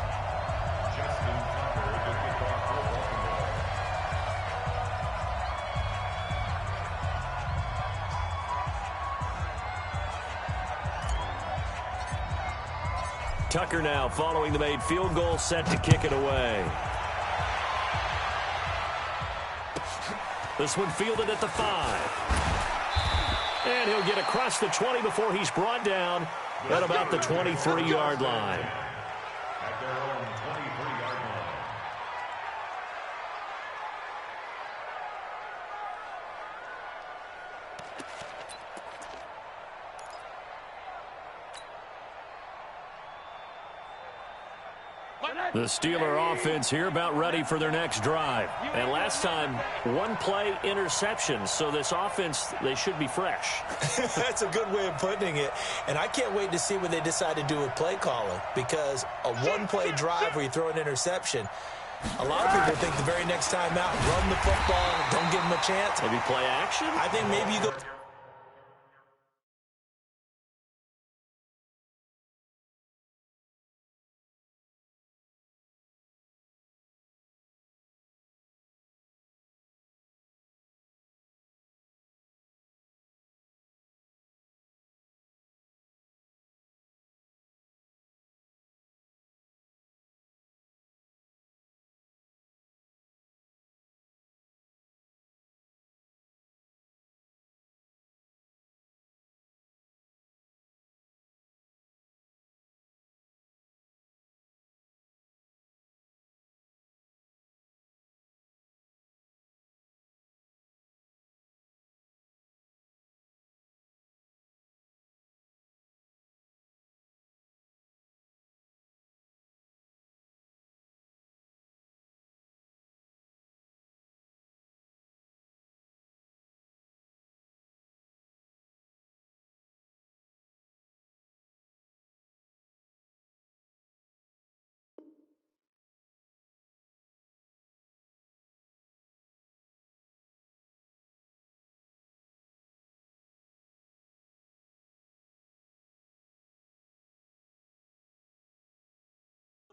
Tucker now following the made field goal, set to kick it away. This one fielded at the 5. And he'll get across the 20 before he's brought down at about the 23-yard line. At their own 23-yard line. The Steeler offense here about ready for their next drive. And last time, 1-play interception. So this offense, they should be fresh. That's a good way of putting it. And I can't wait to see what they decide to do with play calling. Because a 1-play drive where you throw an interception, a lot of people think the very next time out, run the football, don't give them a chance. Maybe play action? I think maybe you go...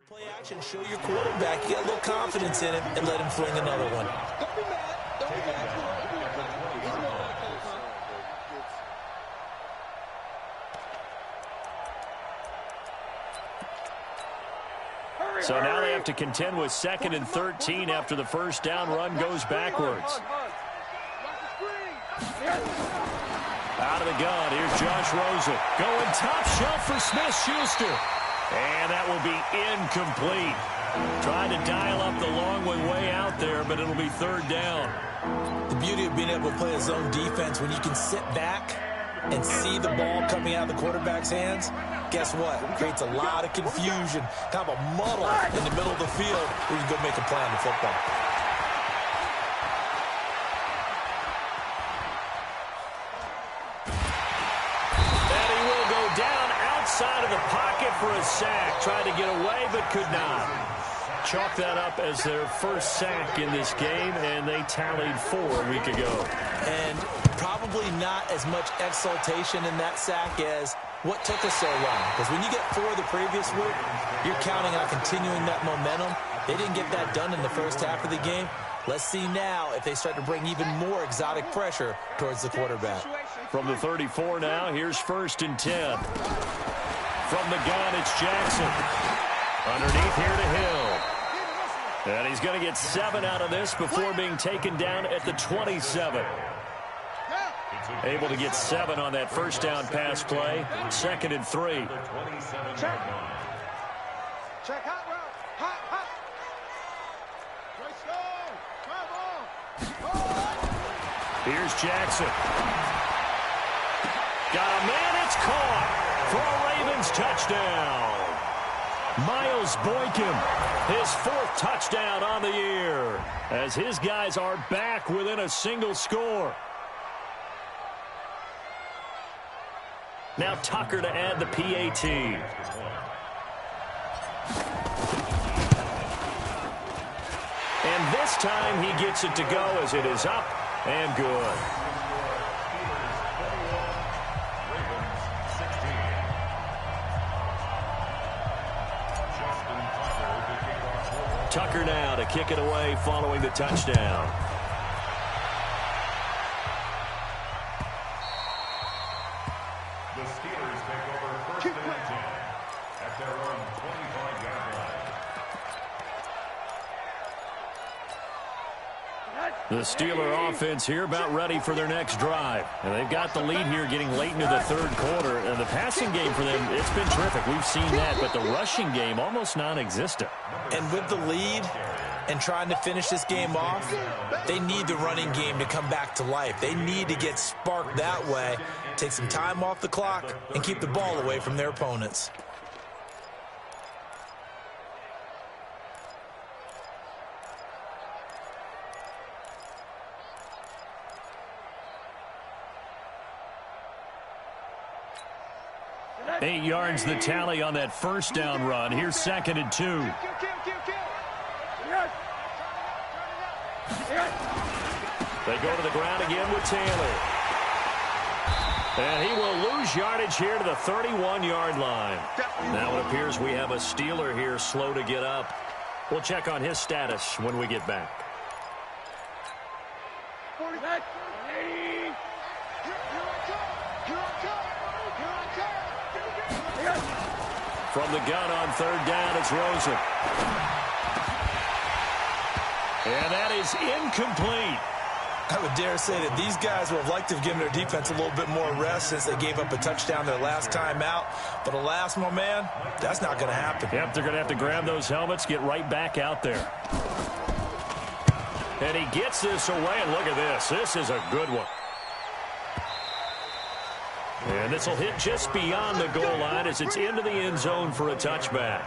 Play action, show your quarterback. You got a little confidence in him and let him fling another one. Don't be mad. Don't be mad. He's mad. So now they have to contend with 2nd and 13 after the first down run goes backwards. Out of the gun, here's Josh Rosen. Going top shelf for Smith-Schuster. And that will be incomplete. Trying to dial up the long way out there, but it'll be 3rd down. The beauty of being able to play a zone defense, when you can sit back and see the ball coming out of the quarterback's hands, guess what? It creates a lot of confusion, kind of a muddle in the middle of the field where you can go make a play on the football. And he will go down outside of the pocket for a sack. Tried to get away, but could not. Chalk that up as their first sack in this game, and they tallied 4 a week ago. And probably not as much exultation in that sack as what took us so long. Because when you get 4 the previous week, you're counting on continuing that momentum. They didn't get that done in the first half of the game. Let's see now if they start to bring even more exotic pressure towards the quarterback. From the 34 now, here's 1st and 10. From the gun, it's Jackson. Underneath here to Hill. And he's going to get 7 out of this before being taken down at the 27. Able to get 7 on that first down pass play. 2nd and 3. Check. Check hot route. Hot. Let's go. Come on. Here's Jackson. Got a man, it's caught for a Ravens touchdown. Miles Boykin, his 4th touchdown on the year, as his guys are back within a single score. Now Tucker to add the PAT. And this time he gets it to go as it is up and good. Tucker now to kick it away following the touchdown. The Steelers take over 1st and 10 at their own 25-yard line. The Steeler offense here about ready for their next drive. And they've got the lead here getting late into the 3rd quarter. And the passing game for them, it's been terrific. We've seen that. But the rushing game, almost non-existent. And with the lead and trying to finish this game off, they need the running game to come back to life. They need to get sparked that way, take some time off the clock, and keep the ball away from their opponents. Eight yards the tally on that first down run. Here's 2nd and 2. They go to the ground again with Taylor. And he will lose yardage here to the 31-yard line. Now it appears we have a Steeler here slow to get up. We'll check on his status when we get back. From the gun on 3rd down, it's Rosen. And that is incomplete. I would dare say that these guys would have liked to have given their defense a little bit more rest since they gave up a touchdown their last time out. But alas, my man, that's not going to happen. Yep, they're going to have to grab those helmets, get right back out there. And he gets this away, and look at this. This is a good one. And this will hit just beyond the goal line as it's into the end zone for a touchback.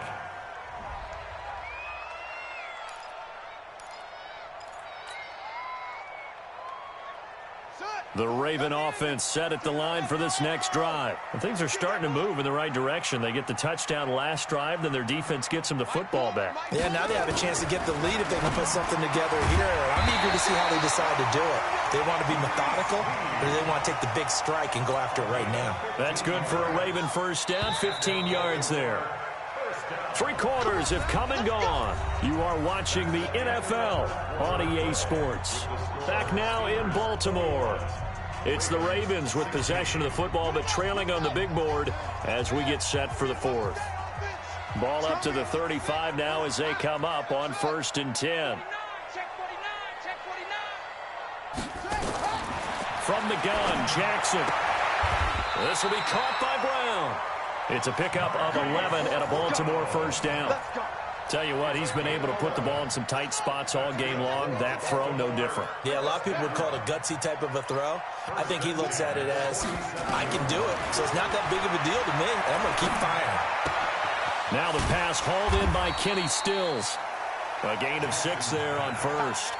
The Raven offense set at the line for this next drive. And things are starting to move in the right direction. They get the touchdown last drive, then their defense gets them the football back. Yeah, now they have a chance to get the lead if they can put something together here. I'm eager to see how they decide to do it. They want to be methodical, or do they want to take the big strike and go after it right now? That's good for a Raven first down, 15 yards there. Three quarters have come and gone. You are watching the NFL on EA Sports. Back now in Baltimore. It's the Ravens with possession of the football, but trailing on the big board as we get set for the fourth. Ball up to the 35 now as they come up on 1st and 10. From the gun, Jackson. This will be caught by Brown. It's a pickup of 11 and a Baltimore first down. Tell you what, he's been able to put the ball in some tight spots all game long. That throw, no different. Yeah, a lot of people would call it a gutsy type of a throw. I think he looks at it as, I can do it, so it's not that big of a deal to me, and I'm going to keep firing. Now the pass hauled in by Kenny Stills. A gain of 6 there on first.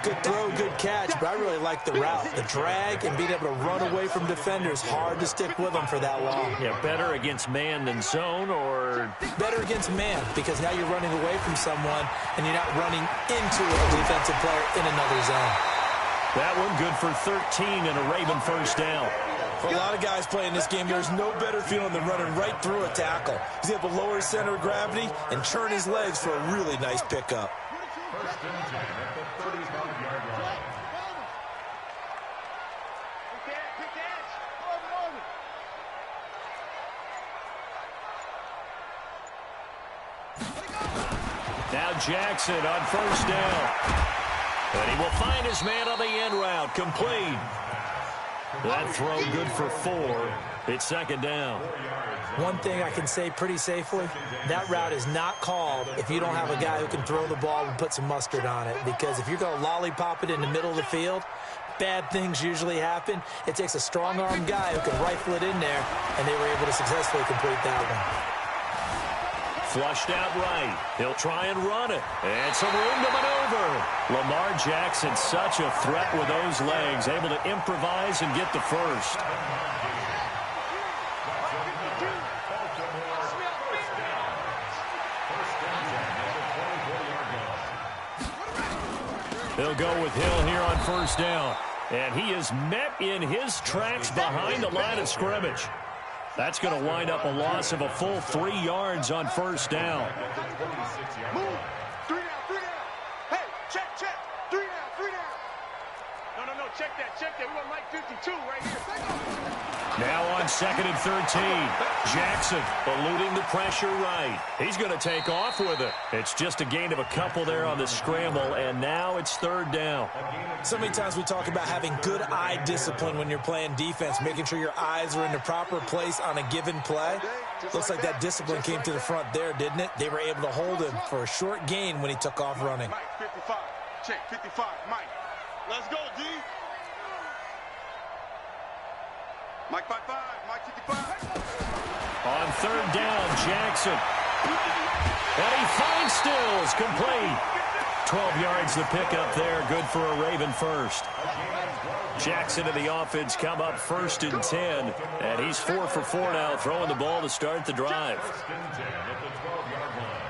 Good throw, good catch, but I really like the route. The drag and being able to run away from defenders, hard to stick with them for that long. Yeah, better against man than zone, or? Better against man, because now you're running away from someone and you're not running into a defensive player in another zone. That one good for 13 and a Raven first down. For a lot of guys playing this game, there's no better feeling than running right through a tackle. He's able to lower his center of gravity and churn his legs for a really nice pickup. 1st and 10 at the 35-yard line. Now Jackson on first down. And he will find his man on the end route. Complete. That throw good for 4. It's 2nd down. One thing I can say pretty safely, that route is not called if you don't have a guy who can throw the ball and put some mustard on it. Because if you're going to lollipop it in the middle of the field, bad things usually happen. It takes a strong-arm guy who can rifle it in there, and they were able to successfully complete that one. Flushed out right. He'll try and run it. And some room to maneuver. Lamar Jackson, such a threat with those legs, able to improvise and get the first. They'll go with Hill here on first down. And he is met in his tracks behind the line of scrimmage. That's going to wind up a loss of a full 3 yards on first down. Move. 3 down, 3 down. Hey, check. 3 down, 3 down. No, check that. We want Mike 52 right here. Now on 2nd and 13. Jackson eluding the pressure right. He's going to take off with it. It's just a gain of a couple there on the scramble, and now it's 3rd down. So many times we talk about having good eye discipline when you're playing defense, making sure your eyes are in the proper place on a given play. Looks like that discipline came to the front there, didn't it? They were able to hold him for a short gain when he took off running. Mike 55. Check 55. Mike. Let's go, D. Mike 55. Mike 55. On 3rd down, Jackson. And he finds Stills, complete. 12 yards the pickup there, good for a Raven first. Jackson and the offense come up 1st and 10, and he's 4 for 4 now, throwing the ball to start the drive. 1st and 10 at the 12-yard line.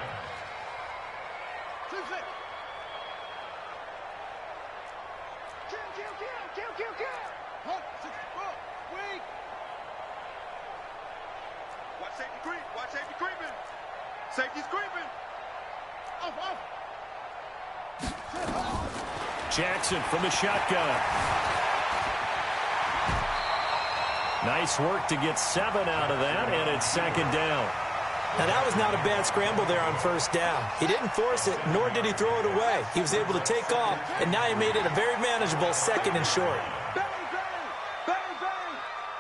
Watch safety creeping. Safety's creeping. Off. Jackson from the shotgun. Nice work to get 7 out of that, and it's 2nd down. Now, that was not a bad scramble there on first down. He didn't force it, nor did he throw it away. He was able to take off, and now he made it a very manageable 2nd and short. Bang.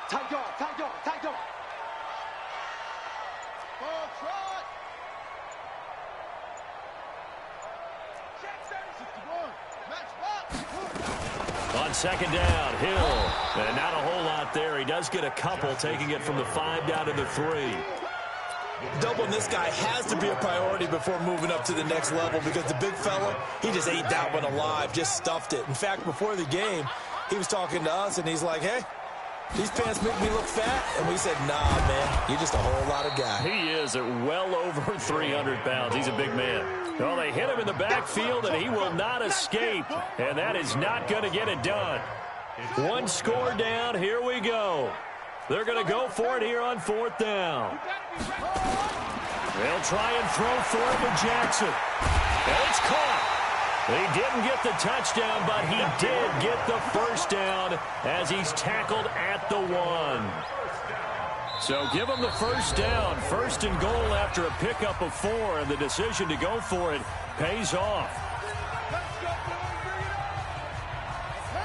Tight dog. Ball trot. Jackson. 61. Match box. On 2nd down, Hill. And not a whole lot there. He does get a couple, taking it from the 5 down to the 3. Doubling this guy has to be a priority before moving up to the next level, because the big fella, he just ate that one alive, just stuffed it. In fact, before the game, he was talking to us, and he's like, hey, these pants make me look fat. And we said, nah, man, you're just a whole lot of guy. He is at well over 300 pounds. He's a big man. Well, they hit him in the backfield, and he will not escape. And that is not going to get it done. 1 score down. Here we go. They're going to go for it here on 4th down. They'll try and throw for it with Jackson. And it's caught. He didn't get the touchdown, but he did get the first down as he's tackled at the 1. So give him the first down. First and goal after a pickup of 4, and the decision to go for it pays off.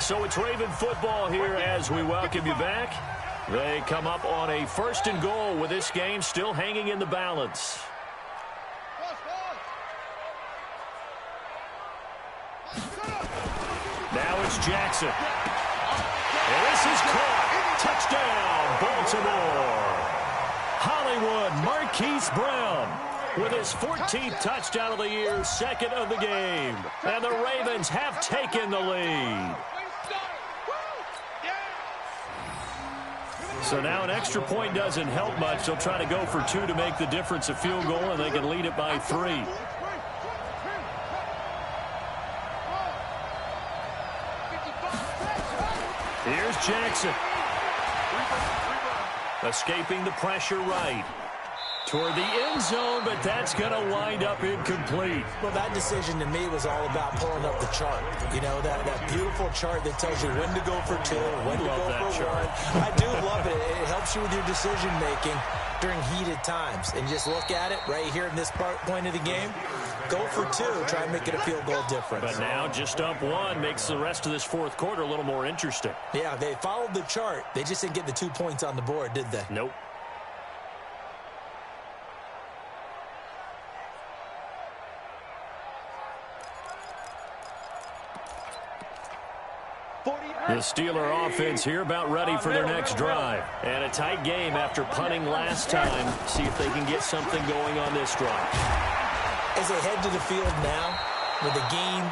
So it's Raven football here as we welcome you back. They come up on a first and goal with this game still hanging in the balance. Now it's Jackson. And this is caught. Touchdown, Baltimore. Hollywood Marquise Brown with his 14th touchdown of the year, second of the game. And the Ravens have taken the lead. So now an extra point doesn't help much. They'll try to go for 2 to make the difference a field goal, and they can lead it by 3. Here's Jackson. Escaping the pressure right. Toward the end zone, but that's going to wind up incomplete. Well, that decision to me was all about pulling up the chart. You know, that beautiful chart that tells you when to go for 2, when to go for 1. I do love it. It helps you with your decision-making during heated times. And just look at it right here in this point of the game. Go for 2, try and make it a field goal difference. But now just up 1 makes the rest of this fourth quarter a little more interesting. Yeah, they followed the chart. They just didn't get the 2 points on the board, did they? Nope. The Steeler offense here about ready for their next drive. And a tight game after punting last time. See if they can get something going on this drive. As they head to the field now, with the game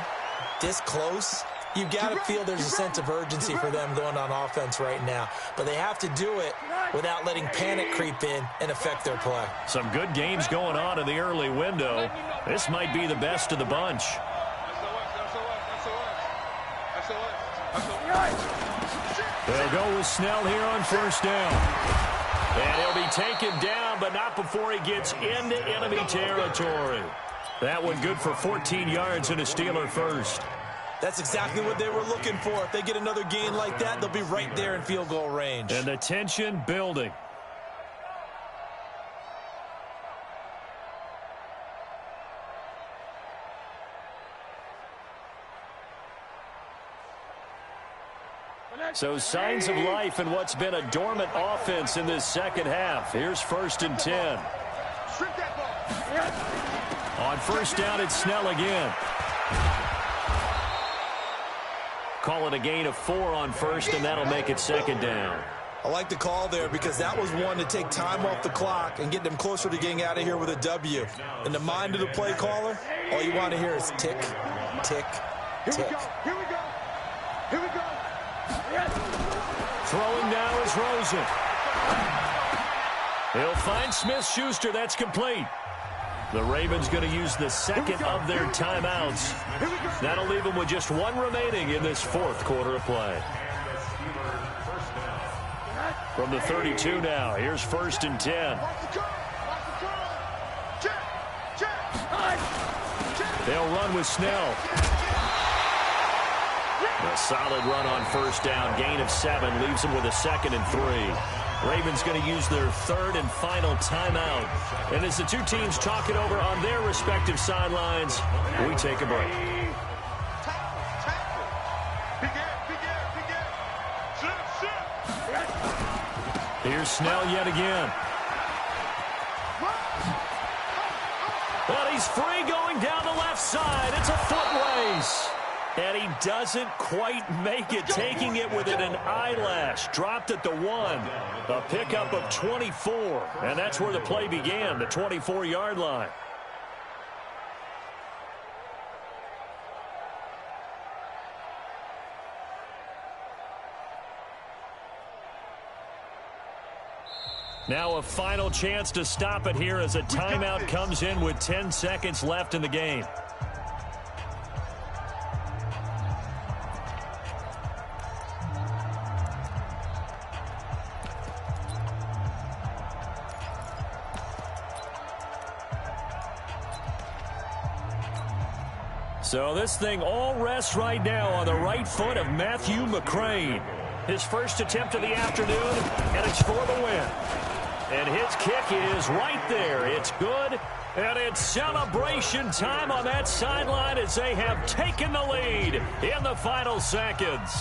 this close, you've got to feel there's a sense of urgency for them going on offense right now. But they have to do it without letting panic creep in and affect their play. Some good games going on in the early window. This might be the best of the bunch. They'll go with Snell here on first down. And he'll be taken down, but not before he gets into enemy territory. That one good for 14 yards and a Steeler first. That's exactly what they were looking for. If they get another gain like that, they'll be right there in field goal range. And the tension building. So signs of life in what's been a dormant offense in this second half. Here's first and 10. On first down, it's Snell again. Call it a gain of 4 on first, and that'll make it second down. I like the call there because that was one to take time off the clock and get them closer to getting out of here with a W. In the mind of the play caller, all you want to hear is tick, tick, tick. Here we go. Here we go. Throwing now is Rosen. He'll find Smith-Schuster. That's complete. The Ravens going to use the second of their timeouts. That'll leave them with just 1 remaining in this fourth quarter of play. From the 32 now, here's first and 10. They'll run with Snell. A solid run on first down. Gain of 7 leaves them with a second and 3. Ravens going to use their third and final timeout. And as the two teams talk it over on their respective sidelines, we take a break. Here's Snell yet again. Well, he's free going down the left side. It's a foot race. And he doesn't quite make it, taking it within an eyelash. Dropped at the 1. A pickup of 24. And that's where the play began, the 24-yard line. Now a final chance to stop it here as a timeout comes in with 10 seconds left in the game. So this thing all rests right now on the right foot of Matthew McCrane. His first attempt of the afternoon, and it's for the win. And his kick is right there. It's good, and it's celebration time on that sideline as they have taken the lead in the final seconds.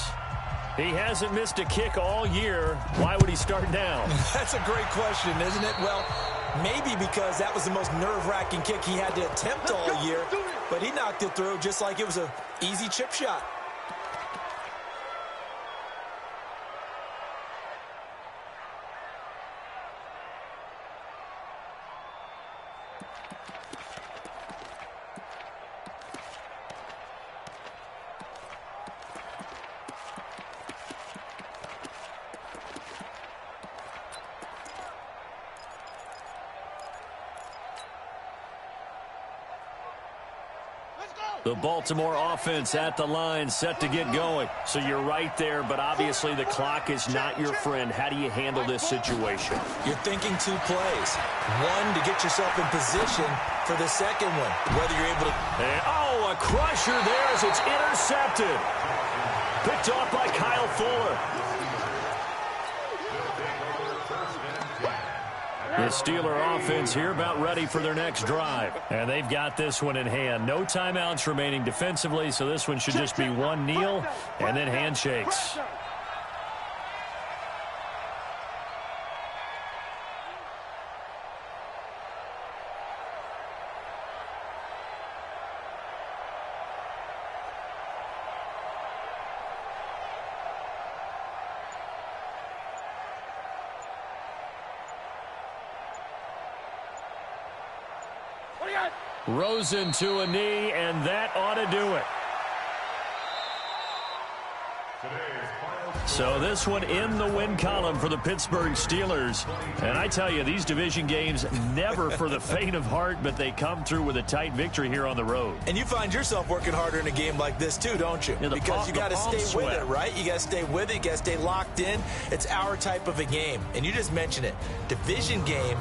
He hasn't missed a kick all year. Why would he start now? That's a great question, isn't it? Well, maybe because that was the most nerve-wracking kick he had to attempt all year, but he knocked it through just like it was an easy chip shot. The Baltimore offense at the line, set to get going. So you're right there, but obviously the clock is not your friend. How do you handle this situation? You're thinking 2 plays. One, to get yourself in position for the second one, whether you're able to... And, oh, a crusher there as it's intercepted. Picked off by Kyle Fuller. The Steeler offense here about ready for their next drive. And they've got this one in hand. No timeouts remaining defensively, so this one should just be one kneel and then handshakes. Rosen to a knee, and that ought to do it. So this one in the win column for the Pittsburgh Steelers. And I tell you, these division games never for the faint of heart, but they come through with a tight victory here on the road. And you find yourself working harder in a game like this too, don't you? Yeah, because you got to stay with it, right? You got to stay with it. You got to stay locked in. It's our type of a game. And you just mentioned it. Division game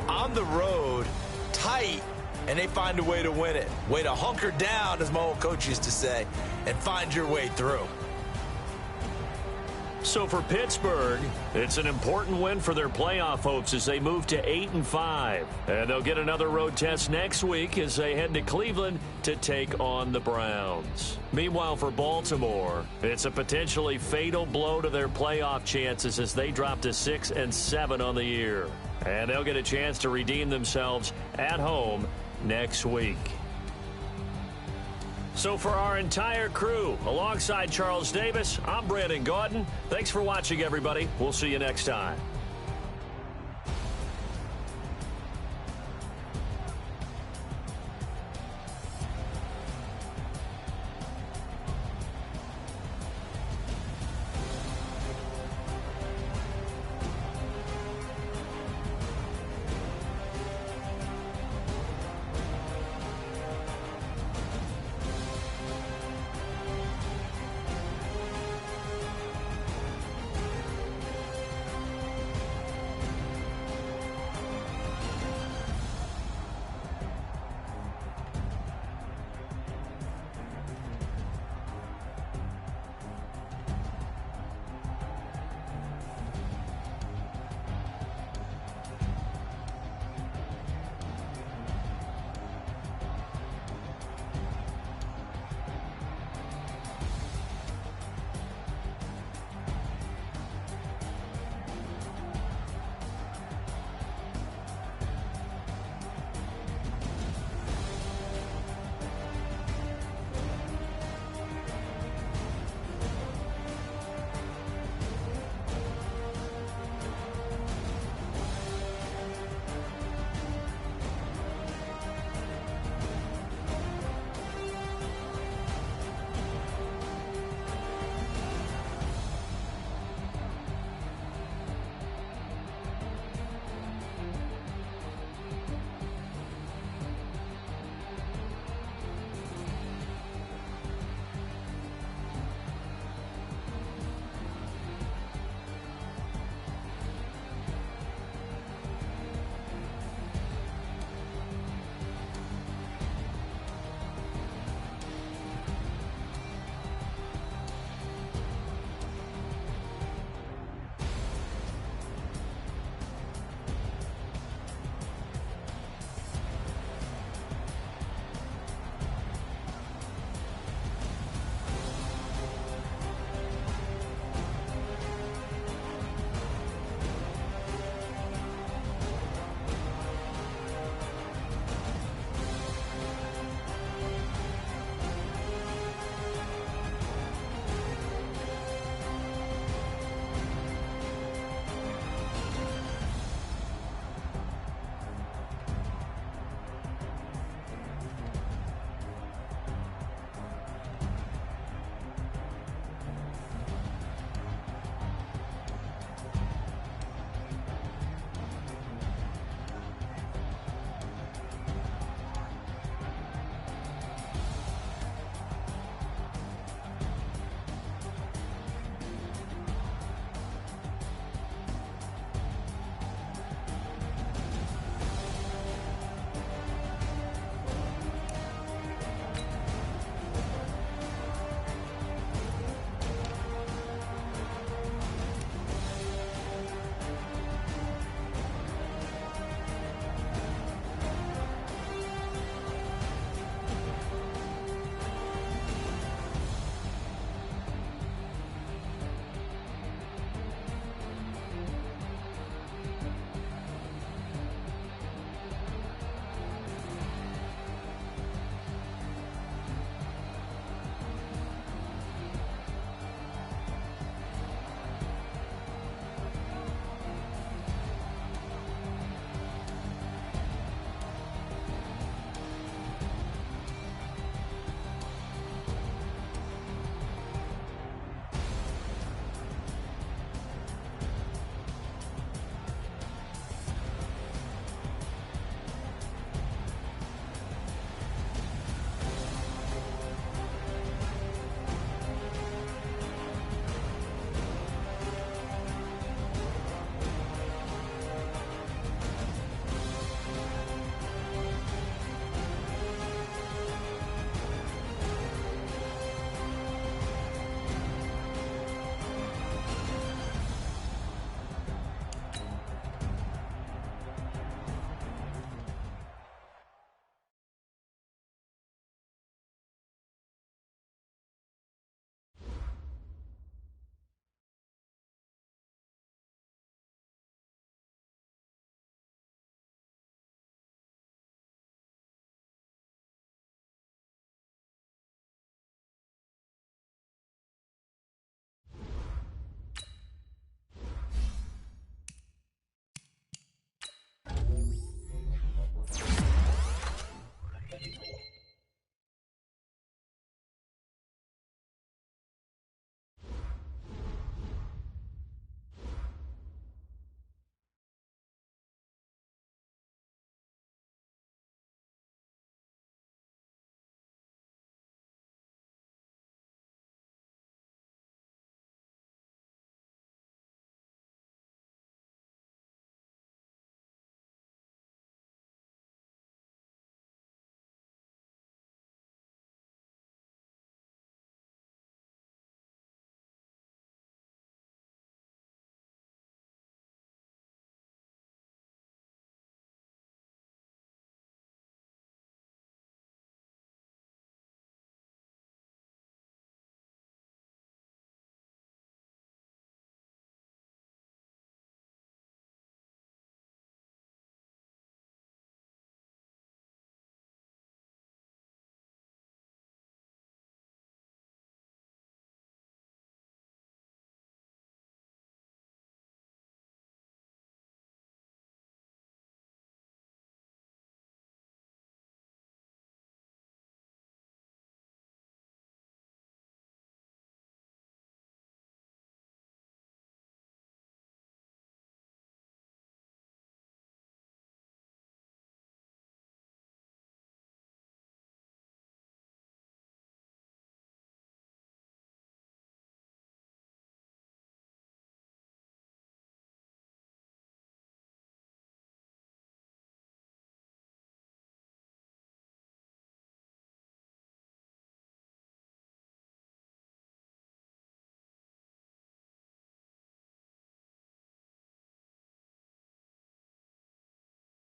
on the road, tight. And they find a way to win it. Way to hunker down, as my old coach used to say, and find your way through. So for Pittsburgh, it's an important win for their playoff hopes as they move to 8-5. And they'll get another road test next week as they head to Cleveland to take on the Browns. Meanwhile, for Baltimore, it's a potentially fatal blow to their playoff chances as they drop to 6-7 on the year. And they'll get a chance to redeem themselves at home next week. So for our entire crew, alongside Charles Davis, I'm Brandon Gaudin. Thanks for watching, everybody. We'll see you next time.